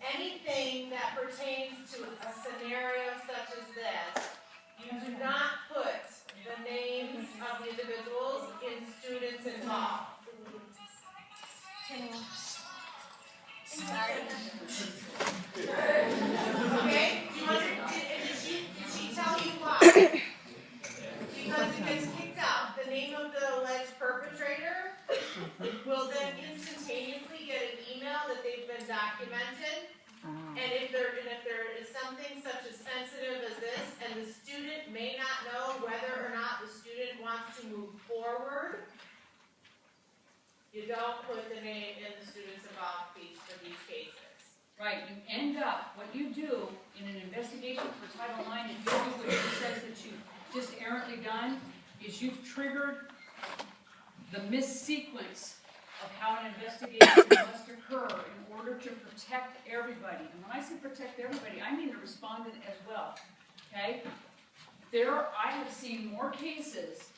Anything that pertains to a scenario such as this, you do not put the names of the individuals in students involved. Sorry. Okay? Did she tell you why? Because it gets kicked out. The name of the alleged perpetrator will then instantaneously get an email that they've been documented. And if there is something such as sensitive as this, and the student may not know whether or not the student wants to move forward you don't put the name in the student's involved piece for these cases.
Right, you end up, what you do in an investigation for Title IX, if you do what it says that you've just errantly done, is you've triggered the missequence of how an investigation must occur in order to protect everybody. And when I say protect everybody, I mean the respondent as well, okay? I have seen more cases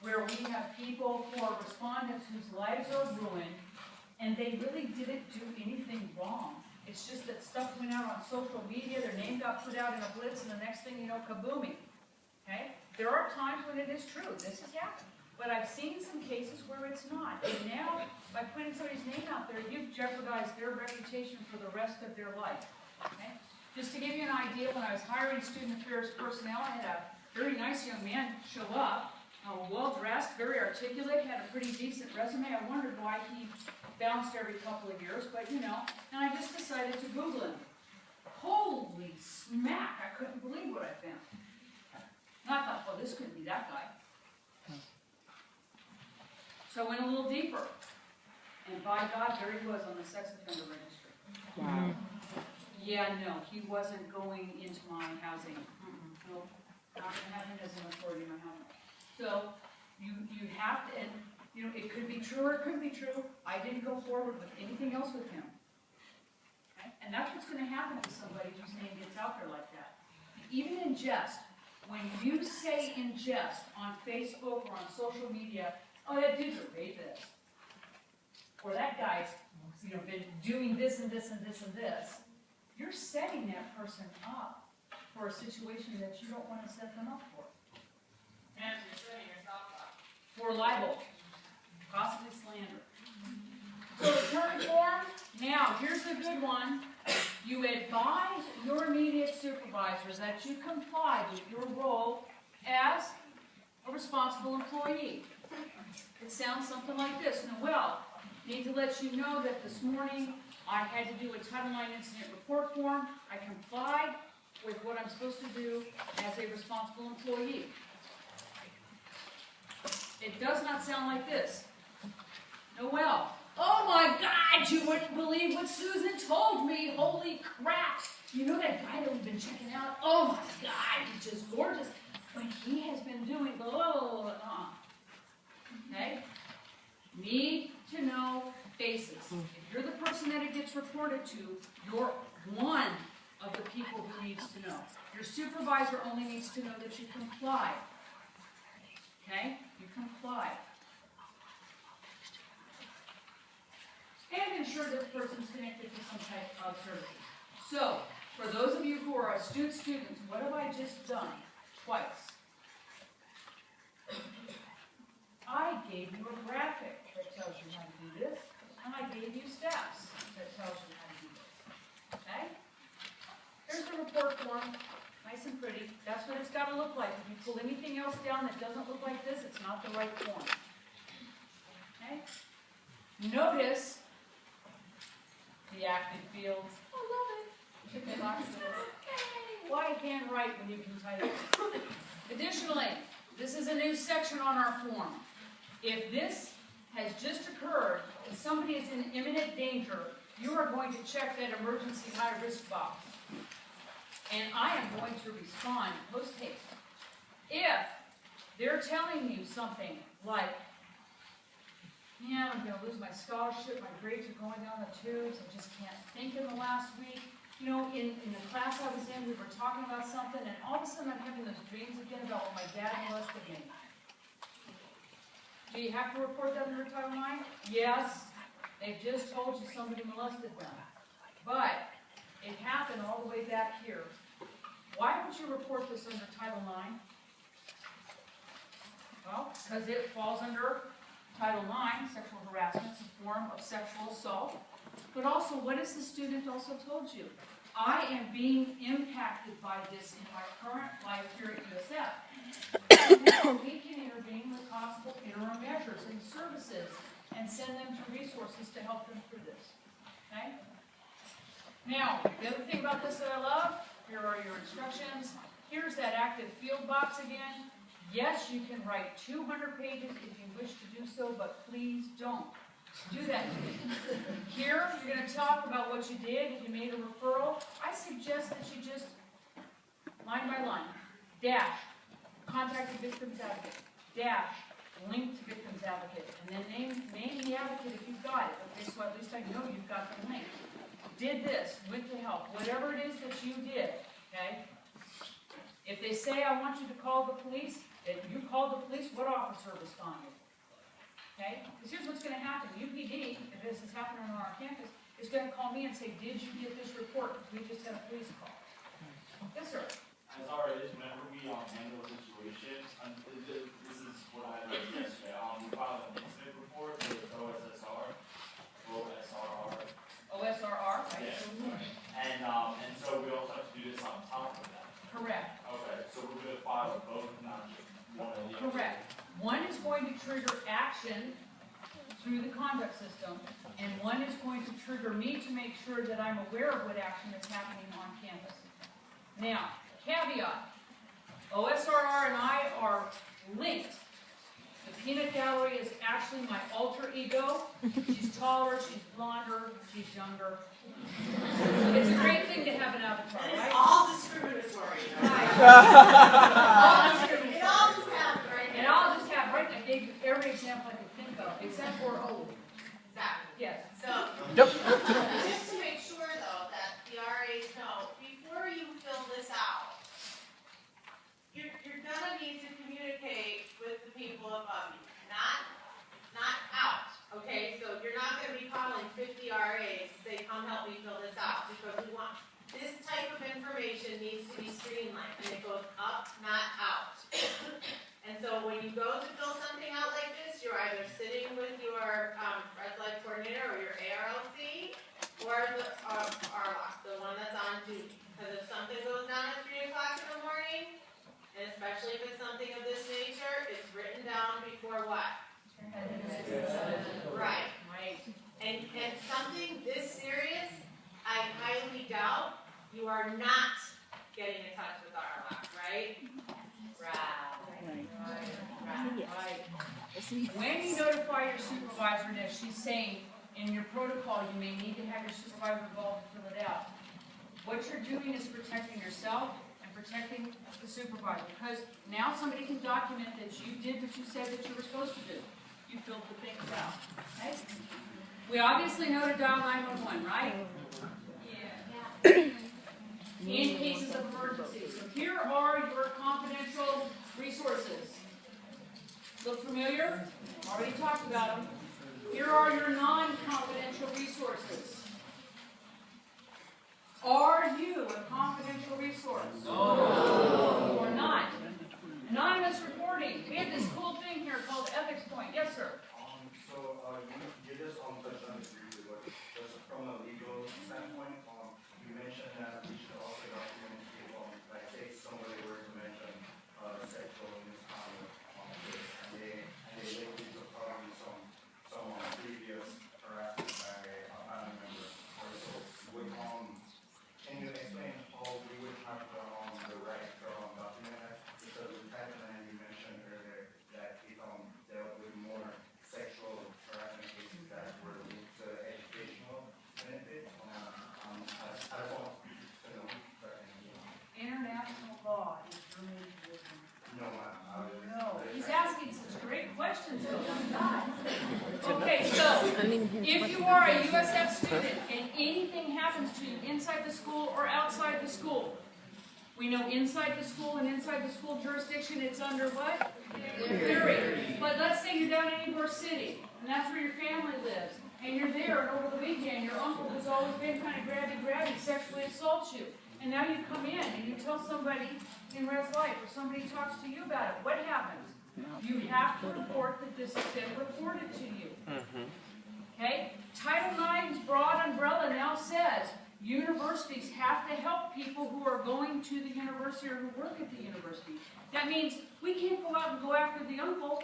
where we have people who are respondents whose lives are ruined, and they really didn't do anything wrong. It's just that stuff went out on social media, their name got put out in a blitz, and the next thing you know, kabooming. Okay? There are times when it is true. This has happened. But I've seen some cases where it's not. And now, by putting somebody's name out there, you've jeopardized their reputation for the rest of their life. Okay? Just to give you an idea, when I was hiring student affairs personnel, I had a very nice young man show up, well-dressed, very articulate, had a pretty decent resume. I wondered why he bounced every couple of years, but you know, and I just decided to Google him. Holy smack, I couldn't believe what I found. And I thought, well, this couldn't be that guy. So I went a little deeper, and by God, there he was on the sex offender registry.
Wow.
Yeah, no, he wasn't going into my housing. Nope, not going to have him as an authority in my housing. So you have to, and you know, it could be true or it couldn't be true. I didn't go forward with anything else with him. Okay? And that's what's going to happen to somebody whose name gets out there like that. Even in jest, when you say in jest on Facebook or on social media, oh, that dude's a rapist, or that guy's, you know, been doing this and this and this and this, you're setting that person up for a situation that you don't want to set them up for.
And you're setting yourself up.
For libel, possibly slander. So return form, now here's the good one. You advise your immediate supervisors that you comply with your role as a responsible employee. It sounds something like this. Noel, need to let you know that this morning I had to do a Title IX incident report form. I complied with what I'm supposed to do as a responsible employee. It does not sound like this. Noel, oh my God, you wouldn't believe what Susan told me. Holy crap. You know that guy that we've been checking out? Oh my God, he's just gorgeous. But he has been doing blah, blah, blah, blah. Okay? Need to know basis. If you're the person that it gets reported to, you're one of the people who needs to know. Your supervisor only needs to know that you comply. Okay? You comply. And ensure that the person's connected to some type of services. So, for those of you who are astute students, what have I just done? Twice. I gave you a graphic that tells you how to do this, and I gave you steps that tells you how to do this. Okay? Here's the report form. Nice and pretty. That's what it's got to look like. If you pull anything else down that doesn't look like this, it's not the right form. Okay? Notice the active fields. I love it. Check boxes. Why handwrite when you can type? Additionally, this is a new section on our form. If this has just occurred and somebody is in imminent danger, you are going to check that emergency high-risk box. And I am going to respond post-haste. If they're telling you something like, yeah, I'm going to lose my scholarship, my grades are going down the tubes, I just can't think in the last week. You know, in the class I was in, we were talking about something, and all of a sudden I'm having those dreams again about what my dad molested me. Do you have to report that under Title IX? Yes. They've just told you somebody molested them. But it happened all the way back here. Why would you report this under Title IX? Well, because it falls under Title IX, sexual harassment is a form of sexual assault. But also, what has the student also told you? I am being impacted by this in my current life here at USF. Now we can intervene with possible interim measures and services and send them to resources to help them through this. Okay? Now, the other thing about this that I love, here are your instructions. Here's that active field box again. Yes, you can write 200 pages if you wish to do so, but please don't do that to me. Here, you're going to talk about what you did, if you made a referral. I suggest that you just, line by line, dash, contact the victim's advocate, dash, link to victim's advocate, and then name the advocate if you've got it. Okay, so at least I know you've got the link. Did this, went to help, whatever it is that you did, okay? If they say, I want you to call the police, if you call the police, what officer responded? Okay? Because here's what's going to happen. UPD, if this is happening on our campus, is going to call me and say, did you get this report? We just had a police call. Yes, sir.
As always, whenever we handle a situation, this is what I learned yesterday. We filed an incident report with OSRR,
OSRR, right?
yes. And so we also have to do this on top of that.
Correct.
Okay, so we're going to file both, not just one of the other.
Correct. One is going to trigger action through the conduct system, and one is going to trigger me to make sure that I'm aware of what action is happening on campus. Now, caveat, OSRR and I are linked. The peanut gallery is actually my alter ego. She's taller, she's blonder, she's younger. It's a great thing to have an avatar, right?
All discriminatory.
Right.
All discriminatory. It all just happened right
And
now.
I'll just have, right, I gave you every example I could think of, except for,
Exactly.
yes.
So,
Yep.
just to make sure though, that the RAs know, before you fill this out, you're gonna need to communicate with the people above you, not out, okay? So you're not gonna be calling 50 RAs to say, come help me fill this out, because we want, this type of information needs to be streamlined, and it goes up, not out. And so when you go to fill something out like this, you're either sitting with your red light coordinator or your ARLC, or the RLOC, the one that's on duty. Because if something goes down at 3 o'clock in the morning, and especially if it's something of this nature, it's written down before what? Right.
Right.
And something this serious, I highly doubt you are not getting in touch with RLOC, right? Right.
When you notify your supervisor, and as she's saying, in your protocol, you may need to have your supervisor involved to fill it out. What you're doing is protecting yourself and protecting the supervisor, because now somebody can document that you did what you said that you were supposed to do. You filled the things out, okay? We obviously know to dial 911, right? Yeah. In cases of emergency. So here are your confidential resources. Look familiar? Already talked about them. Here are your non-confidential resources. Are you a confidential resource? No. Or not? Anonymous reporting. We have this cool thing here called Ethics Point. Yes, sir.
So, you just touched on this briefly, but just from a legal standpoint, you mentioned that we should also document if, like, say somebody were to mention sexual misconduct on this, and they link it to probably some previous harassment by a family member or so. Would, can you explain how we would have the right to document that? Because with Title IX, you mentioned earlier that it dealt with more sexual harassment cases that were linked to educational benefit. I don't want to know, but
International law is German wisdom.
no,
No, he's asking such great questions. Oh my God. Okay, so if you are a USF student and anything happens to you inside the school or outside the school, we know inside the school and inside the school jurisdiction, it's under what? Theory. But let's say you're down in Ybor City, and that's where your family lives, and you're there, and over the weekend, your uncle who's always been kind of grabby, sexually assaults you. And now you come in and you tell somebody in Res Life, or somebody talks to you about it. What happens? You have to report that this has been reported to you. Okay? Title IX's broad umbrella now says universities have to help people who are going to the university or who work at the university. That means we can't go out and go after the uncle,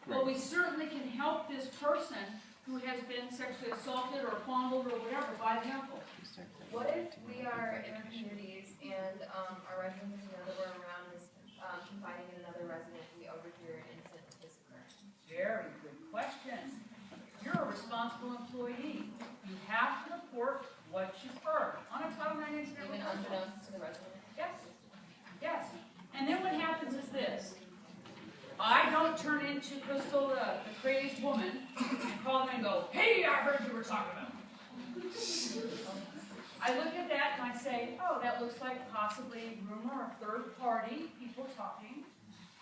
but we certainly can help this person who has been sexually assaulted or fondled or whatever by the uncle.
What if we are in our communities and our resident, that we're around is confiding in another resident
responsible employee. You have to report what you've heard on a Title IX incident.
Even
report.
unbeknownst to the resident?
Yes, yes. And then what happens is this. I don't turn into Crystal, the crazy woman, and call them and go, hey, I heard you were talking about. I look at that and I say, oh, that looks like possibly rumor or third party, people talking.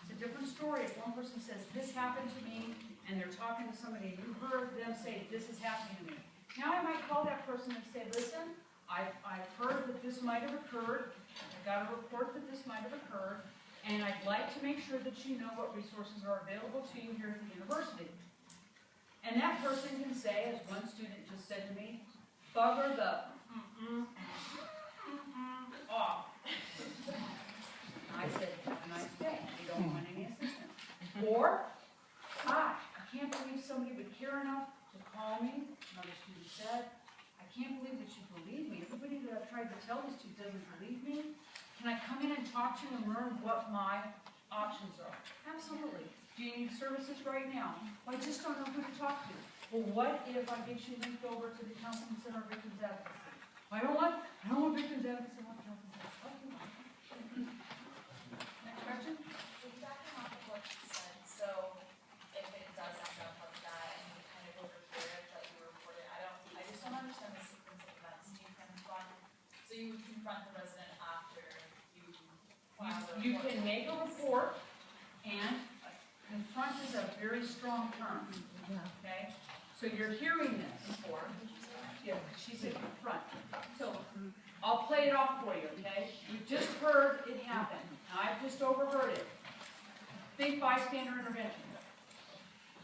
It's a different story if one person says, this happened to me, and they're talking to somebody, and you heard them say, this is happening to me. Now I might call that person and say, listen, I've heard that this might have occurred. I got a report that this might have occurred. And I'd like to make sure that you know what resources are available to you here at the university. And that person can say, as one student just said to me, bugger the off. I said, have a nice day. You don't want any assistance. Or, I can't believe somebody would care enough to call me. Another student said, I can't believe that you believe me. Everybody that I've tried to tell this to doesn't believe me. Can I come in and talk to you and learn what my options are? Absolutely. Do you need services right now? Well, I just don't know who to talk to. Well, what if I get you linked over to the Counseling Center of Victims Advocacy? I don't want Victims Advocacy, I want Counseling Center. Okay. Next question?
Piggybacking off of what you said, so if it does end up like that and you kind of overhear it that you reported, I just don't understand the sequence of events. Do you confront, so you would confront the resident after you file the report?
You can make a report, and confront is a very strong term. Okay? So you're hearing this before. Yeah, she said confront. So I'll play it off for you, okay? You've just heard it happen. I've just overheard it. Think bystander intervention.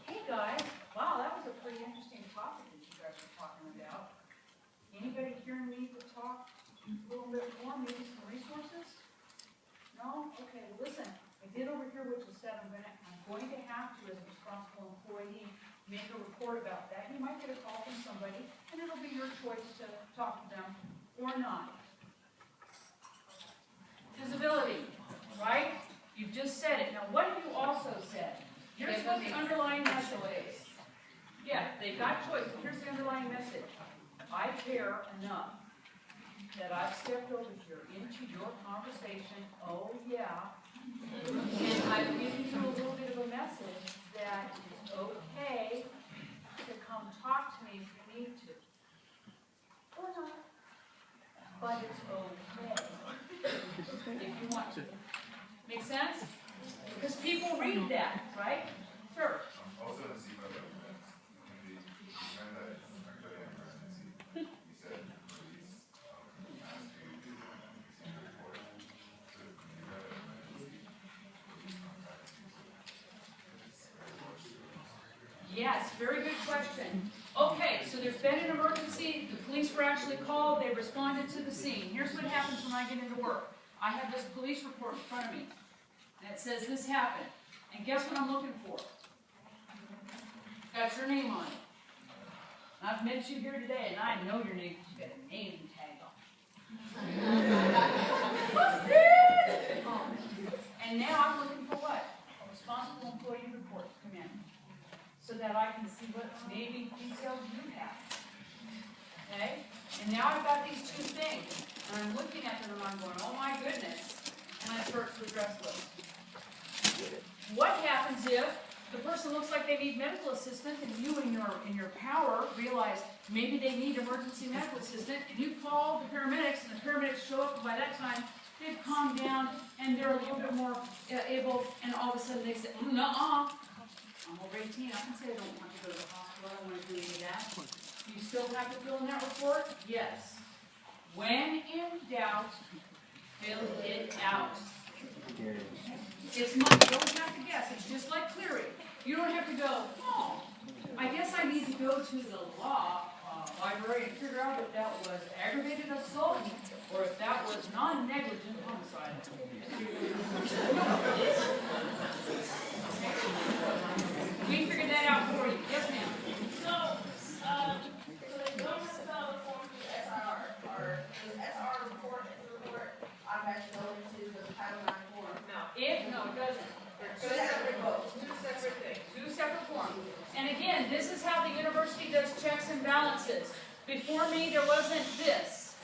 Hey guys, wow, that was a pretty interesting topic that you guys were talking about. Anybody here need to talk a little bit more, maybe some resources? No? Okay, well listen, I did overhear what you said. I'm going to have to, as a responsible employee, make a report about that. You might get a call from somebody, and it'll be your choice to talk to them or not. Disability, right? You've just said it. Now, what have you also said? Here's what the underlying message is. Yeah, they've got choice, but here's the underlying message. I care enough that I've stepped over here into your conversation, oh yeah, and I've given you a little bit of a message that it's okay to come talk to me if you need to. Or not. But it's okay if you want to. Make sense? Because people read that, right? Sure.
Also, in the CPAP evidence, in the kind that it's actually an emergency, you said police asked you to do an emergency report. So, in that emergency, police contacted you.
Yes, very good question. Okay, so there's been an emergency, the police were actually called, they responded to the scene. Here's what happens when I get into work. I have this police report in front of me, and it says this happened. And guess what I'm looking for? Got your name on it. I've met you here today, and I know your name because you got a name tag on. And now I'm looking for what? A responsible employee report to come in, so that I can see what maybe details you have. Okay? And now I've got these two things, and I'm looking at them and I'm going, oh my goodness. And I start to address those. What happens if the person looks like they need medical assistance and you in your power realize maybe they need emergency medical assistance, and you call the paramedics and the paramedics show up, and by that time they've calmed down and they're a little bit more able, and all of a sudden they say, nuh-uh. I'm over 18, I can say I don't want to go to the hospital, I don't want to do any of that. You still have to fill in that report? Yes. When in doubt, fill it out. It's not, you don't have to guess, it's just like Cleary. You don't have to go, oh, I guess I need to go to the law library and figure out if that was aggravated assault or if that was non-negligent homicide. We figured that out for you. Yes, ma'am.
So they don't have to fill out the form through the SRR, or the SRR report is the report automatically go into the Title IX form? No.
No, it doesn't.
So it's separate votes, two separate things.
Two separate forms. And again, this is how the university does checks and balances. Before me, there wasn't this.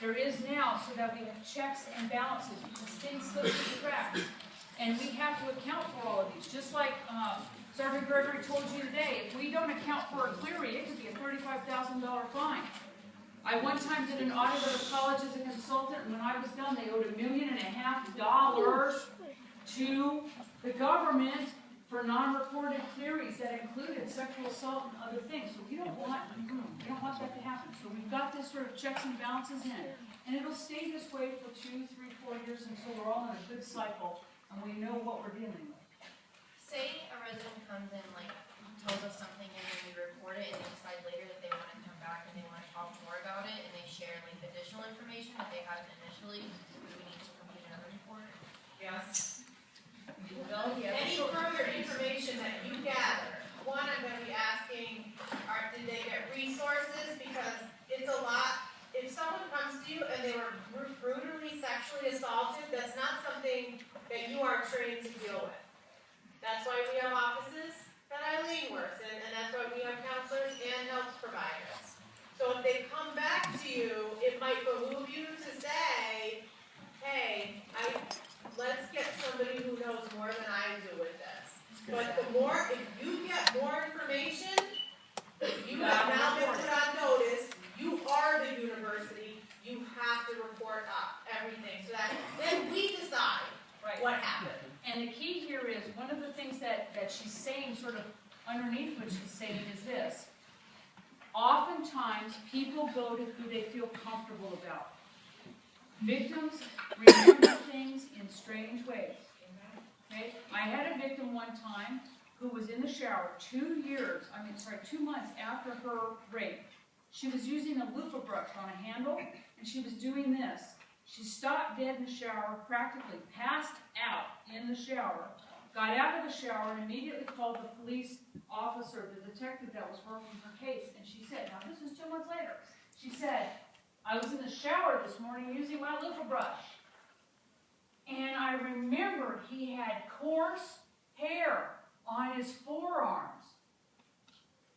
There is now, so that we have checks and balances, because things slip through the cracks. And we have to account for all of these. Just like Sergeant Gregory told you today, if we don't account for a query, it could be a $35,000 fine. I one time did an audit of a college as a consultant, and when I was done, they owed $1.5 million to the government for non-reported queries that included sexual assault and other things. So we don't want that to happen. So we've got this sort of checks and balances in, and it'll stay this way for 2, 3, 4 years until we're all in a good cycle and we know what we're dealing with.
Say a resident comes in, like, tells us something and then we report it and they decide later that they want to come back and they want to talk more about it and they share, like, additional information that they hadn't initially, do we need to complete another report?
Yes.
Well, yeah,
Any
sure.
further information that you gather, one, I'm gonna be asking, did they get resources? Because it's a lot, if someone comes to you and they were brutally sexually assaulted, that's not something that you are trained to deal with. That's why we have offices that Eileen works in, and that's why we have counselors and health providers. So if they come back to you, it might behoove you to say, hey, let's get somebody who knows more than I do with this. But if you get more information, you have now been put on notice, you are the university, you have to report up everything, so that then we decide what happened.
And the key here is, one of the things that she's saying, sort of underneath what she's saying, is this. Oftentimes, people go to who they feel comfortable about. Victims remember things in strange ways. Okay? I had a victim one time who was in the shower 2 months after her rape. She was using a loofah brush on a handle, and she was doing this. She stopped dead in the shower, practically passed out in the shower, got out of the shower, and immediately called the police officer, the detective that was working her case, and she said, now this was 2 months later, she said, I was in the shower this morning using my loofah brush, and I remembered he had coarse hair on his forearms.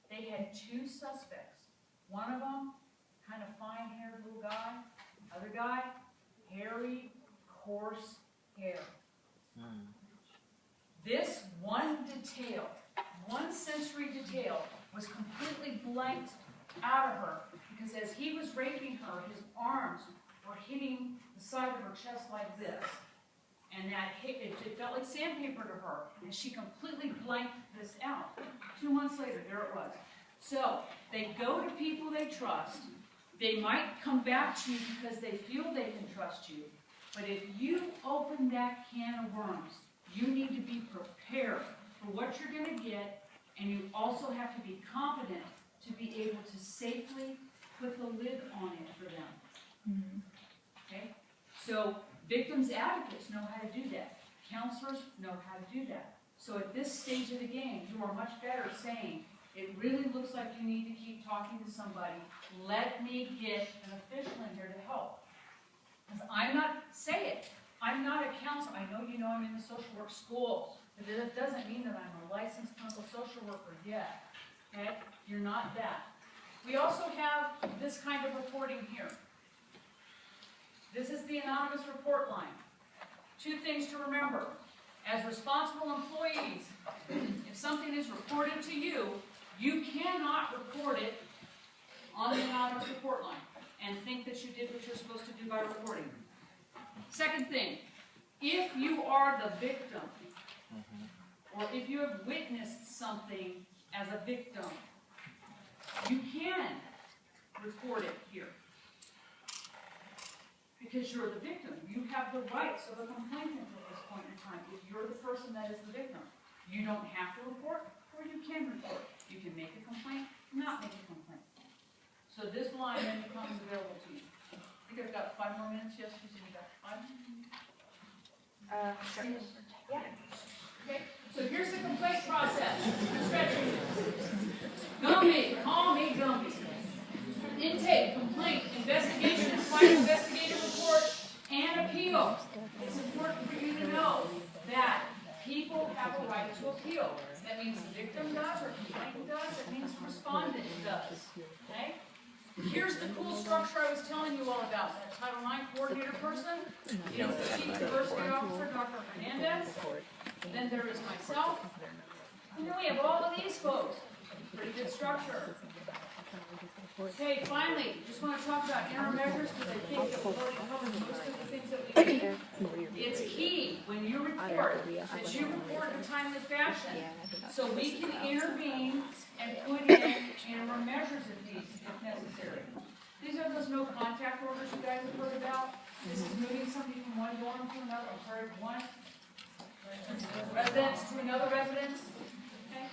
They had 2 suspects. One of them, kind of fine-haired little guy. Other guy, hairy, coarse hair. This one detail, one sensory detail, was completely blanked out of her, because as he was raping her, his arms were hitting the side of her chest like this. And that it felt like sandpaper to her, and she completely blanked this out. 2 months later, there it was. So, they go to people they trust. They might come back to you because they feel they can trust you. But if you open that can of worms, you need to be prepared for what you're going to get, and you also have to be competent to be able to safely put the lid on it for them. Okay? So, victims advocates know how to do that. Counselors know how to do that. So at this stage of the game, you are much better saying, it really looks like you need to keep talking to somebody. Let me get an official in here to help. Because I'm not a counselor. I know you know I'm in the social work school, but that doesn't mean that I'm a licensed clinical social worker yet. Okay? You're not that. We also have this kind of reporting here. This is the anonymous report line. 2 things to remember. As responsible employees, if something is reported to you, you cannot report it on the anonymous report line and think that you did what you're supposed to do by reporting. Second thing, if you are the victim, or if you have witnessed something as a victim, you can report it here. Because you're the victim. You have the rights of a complainant at this point in time. If you're the person that is the victim, you don't have to report, or you can report. You can make a complaint, not make a complaint. So this line then becomes available to you. I think I've got 5 more minutes. Yes, you said you got 5?
Sure.
Yeah. Okay. So here's the complaint process. Stretching. Gumby, call me Gumby. Intake, complaint, investigation, final investigative report, and appeal. It's important for you to know that people have a the right to appeal. That means the victim does, or complainant does, it means the respondent does, okay? Here's the cool structure I was telling you all about, that Title IX coordinator person, you know, the Chief Diversity Officer, Dr. Hernandez, then there is myself, and then we have all of these folks. Pretty good structure. Okay, finally, just want to talk about interim measures, because I think that we've already covered most of the things that we need. It's key when you report, that you report in a timely fashion, so we can intervene and put in interim measures if necessary. These are those no contact orders you guys have heard about. This is moving somebody from one dorm to another, one residence to another residence. Okay?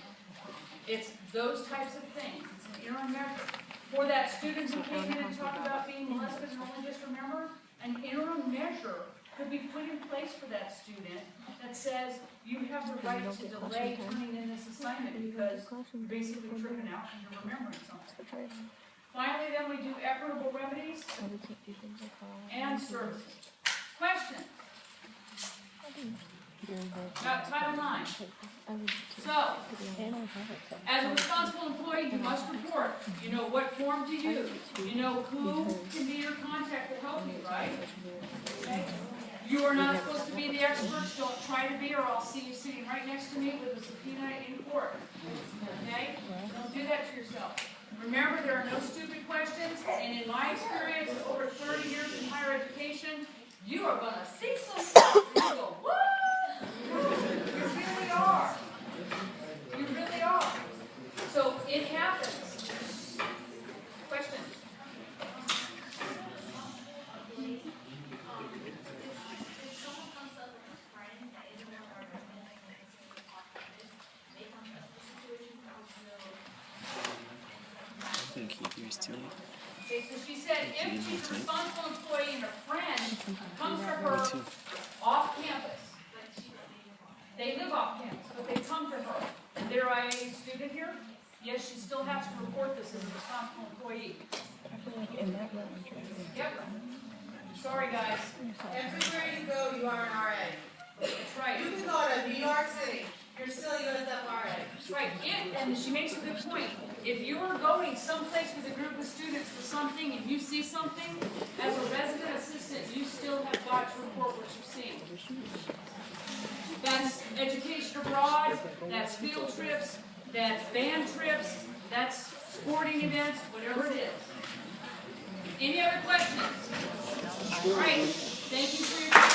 It's those types of things. It's an interim measure. For that student who came in and talked about being molested and only just remember, an interim measure could be put in place for that student that says you have the right to delay turning in this assignment because you're basically tripping out and you're remembering something. Finally, then we do equitable remedies and services. Questions? About Title IX. So, as a responsible employee, you must report. You know what form to use. You know who can be your contact to help you, right? Okay? You are not supposed to be the experts. Don't try to be, or I'll see you sitting right next to me with a subpoena in court. Okay? Don't do that to yourself. Remember, there are no stupid questions, and in my experience, over 30 years in higher education, you are going to see some stuff and you go, what? You really are. You really are. So it happens. Questions?
You can keep yours too.
Okay, so she said if she's a responsible employee and a friend comes to her off campus, they live off campus, but they come to her, and they're a student here, yes, she still has to report this as a responsible employee. Yep. Sorry, guys.
Everywhere you go, you are an RA.
That's right.
You can go to New York City, you're still a USF RA.
That's right. And she makes a good point. If you are going someplace with a group of students for something and you see something, as a resident assistant, you still have got to report what you've seen. That's education abroad, that's field trips, that's band trips, that's sporting events, whatever it is. Any other questions? All right. Thank you for your time.